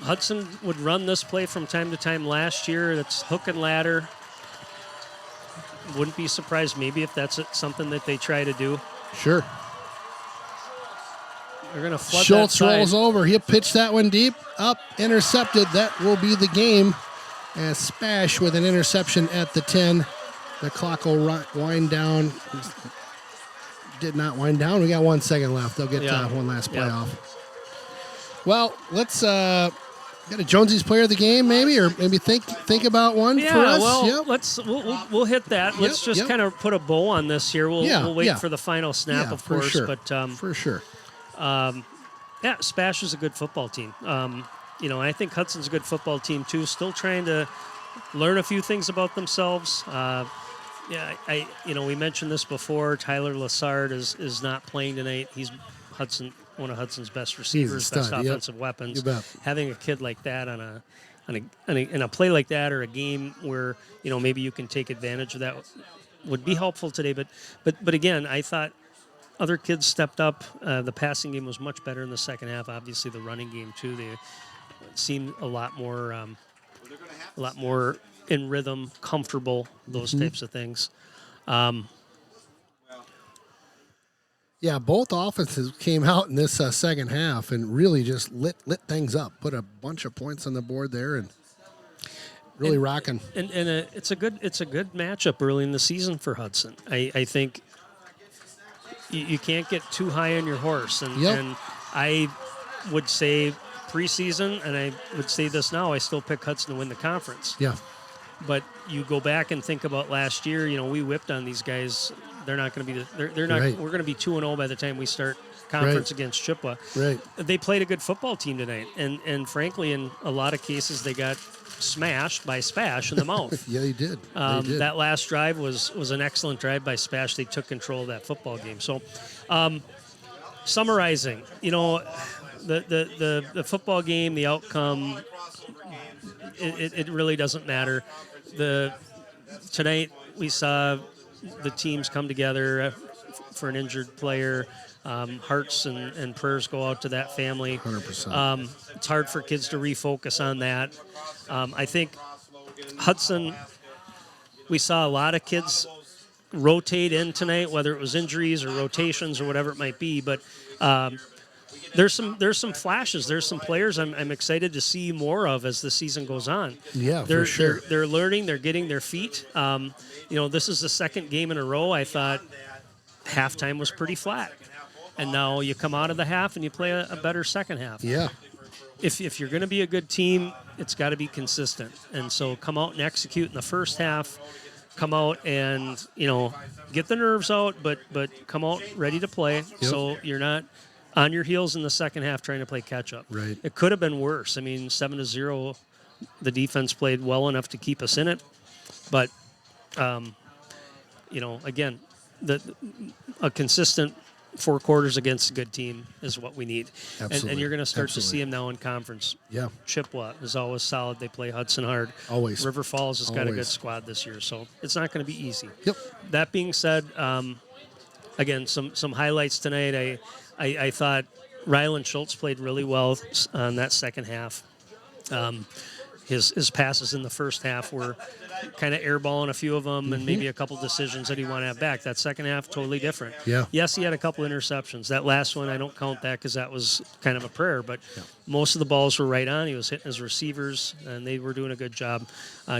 Hudson would run this play from time to time last year. That's hook and ladder. Wouldn't be surprised maybe if that's something that they try to do. Sure. They're going to flood Schultz that side. rolls over. He'll pitch that one deep. Up, intercepted. That will be the game. As Spash with an interception at the 10. The clock will wind down. Did not wind down. We got 1 second left. They'll get one last play off. Well, let's got a Jonesy's player of the game, maybe, or maybe think about one Yeah, for us. well, we'll hit that. Let's just kind of put a bow on this here. We'll wait for the final snap, of course. Sure. But for sure. Spash is a good football team. You know, I think Hudson's a good football team too. Still trying to learn a few things about themselves. We mentioned this before. Tyler Lassard is not playing tonight. He's one of Hudson's best receivers, best offensive weapons. You bet. Having a kid like that in a play like that, or a game where maybe you can take advantage of that, would be helpful today. But again, I thought other kids stepped up. The passing game was much better in the second half. Obviously, the running game too. They seemed a lot more in rhythm, comfortable, those types of things. Yeah, both offenses came out in this second half and really just lit things up. Put a bunch of points on the board there and really rocking. And it's a good matchup early in the season for Hudson. I think you can't get too high on your horse. And I would say preseason, and I would say this now, I still pick Hudson to win the conference. Yeah. But you go back and think about last year, we whipped on these guys. They're not going to be they're not. Right. We're going to be 2-0 by the time we start conference against Chippewa. Right. They played a good football team tonight, and frankly, in a lot of cases, they got smashed by Spash in the mouth. Yeah, they did. That last drive was an excellent drive by Spash. They took control of that football game. So, summarizing, the football game, the outcome, it really doesn't matter. Tonight we saw the teams come together for an injured player. Hearts and prayers go out to that family. 100%. It's hard for kids to refocus on that. I think Hudson, we saw a lot of kids rotate in tonight, whether it was injuries or rotations or whatever it might be. But there's some flashes. There's some players I'm excited to see more of as the season goes on. Yeah, for sure. They're learning. They're getting their feet. This is the second game in a row. I thought halftime was pretty flat, and now you come out of the half and you play a better second half. Yeah. If you're going to be a good team, it's got to be consistent. And so come out and execute in the first half. Come out and get the nerves out, but come out ready to play. Yep. So you're not on your heels in the second half trying to play catch up. Right. It could have been worse. I mean, 7-0, the defense played well enough to keep us in it, but Again, a consistent 4 quarters against a good team is what we need. Absolutely. And you're going to start to Absolutely. see them now in conference. Yeah. Chippewa is always solid. They play Hudson hard. Always. River Falls has got a good Always. squad this year, so it's not going to be easy. Yep. That being said, again, some highlights tonight. I thought Rylan Schultz played really well on that second half. His passes in the first half were kind of airballing a few of them, and maybe a couple decisions that he wanted to have back. That second half, totally different. Yeah. Yes, he had a couple interceptions. That last one, I don't count that because that was kind of a prayer, but most of the balls were right on. He was hitting his receivers, and they were doing a good job.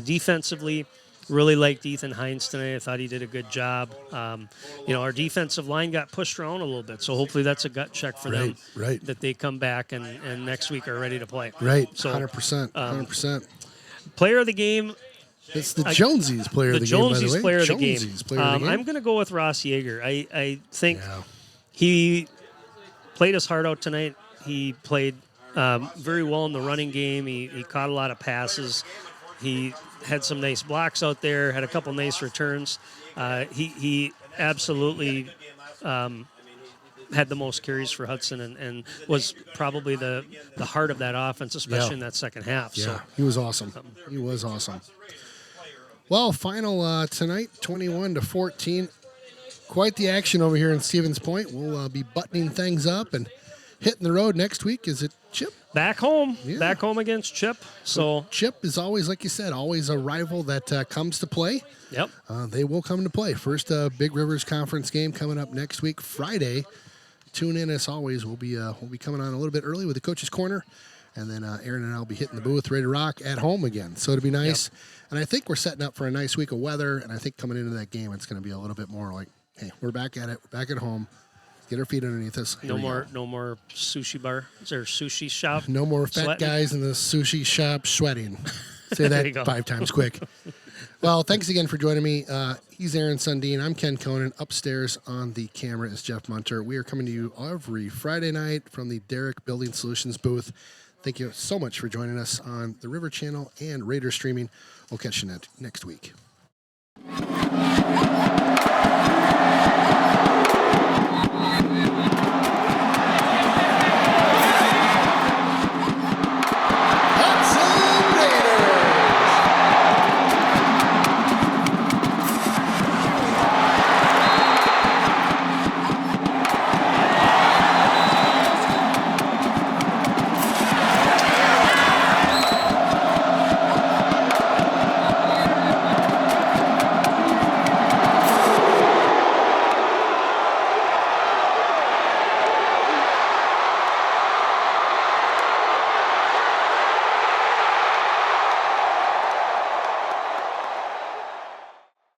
Defensively, really liked Ethan Hines tonight. I thought he did a good job. Our defensive line got pushed around a little bit, so hopefully that's a gut check for them. Right. That they come back and next week are ready to play. Right. So 100%. 100%. Player of the game. It's the Jonesies player of the game, by the way. Player of the game. Jonesies player of the game. I'm going to go with Ross Yeager. I think Yeah. he played his heart out tonight. He played very well in the running game. He caught a lot of passes. He had some nice blocks out there, had a couple nice returns. He absolutely had the most carries for Hudson and was probably the heart of that offense, especially in that second half. Yeah, So he was awesome. He was awesome. Well, final tonight, 21-14. Quite the action over here in Stevens Point. We'll be buttoning things up and hitting the road next week. Is it Chip? back home Yeah. against Chip. So Chip is always, like you said, always a rival that comes to play. yep. They will come to play. First Big Rivers Conference game coming up next week, Friday. Tune in as always. We'll be coming on a little bit early with the Coach's Corner, and then Aaron and I will be hitting the booth, ready to rock at home again. So it'll be nice. Yep. And I think we're setting up for a nice week of weather. And I think coming into that game, it's going to be a little bit more like, hey, we're back at it. We're back at home. Get our feet underneath us. Here No we more sushi bar. Is there a sushi shop? go. No more fat Sweating? guys in the sushi shop sweating. Say There you go. that 5 times quick. Well, thanks again for joining me. He's Aaron Sundin. I'm Ken Conan. Upstairs on the camera is Jeff Munter. We are coming to you every Friday night from the Derrick Building Solutions booth. Thank you so much for joining us on the River Channel and Raider Streaming. We'll catch you next week.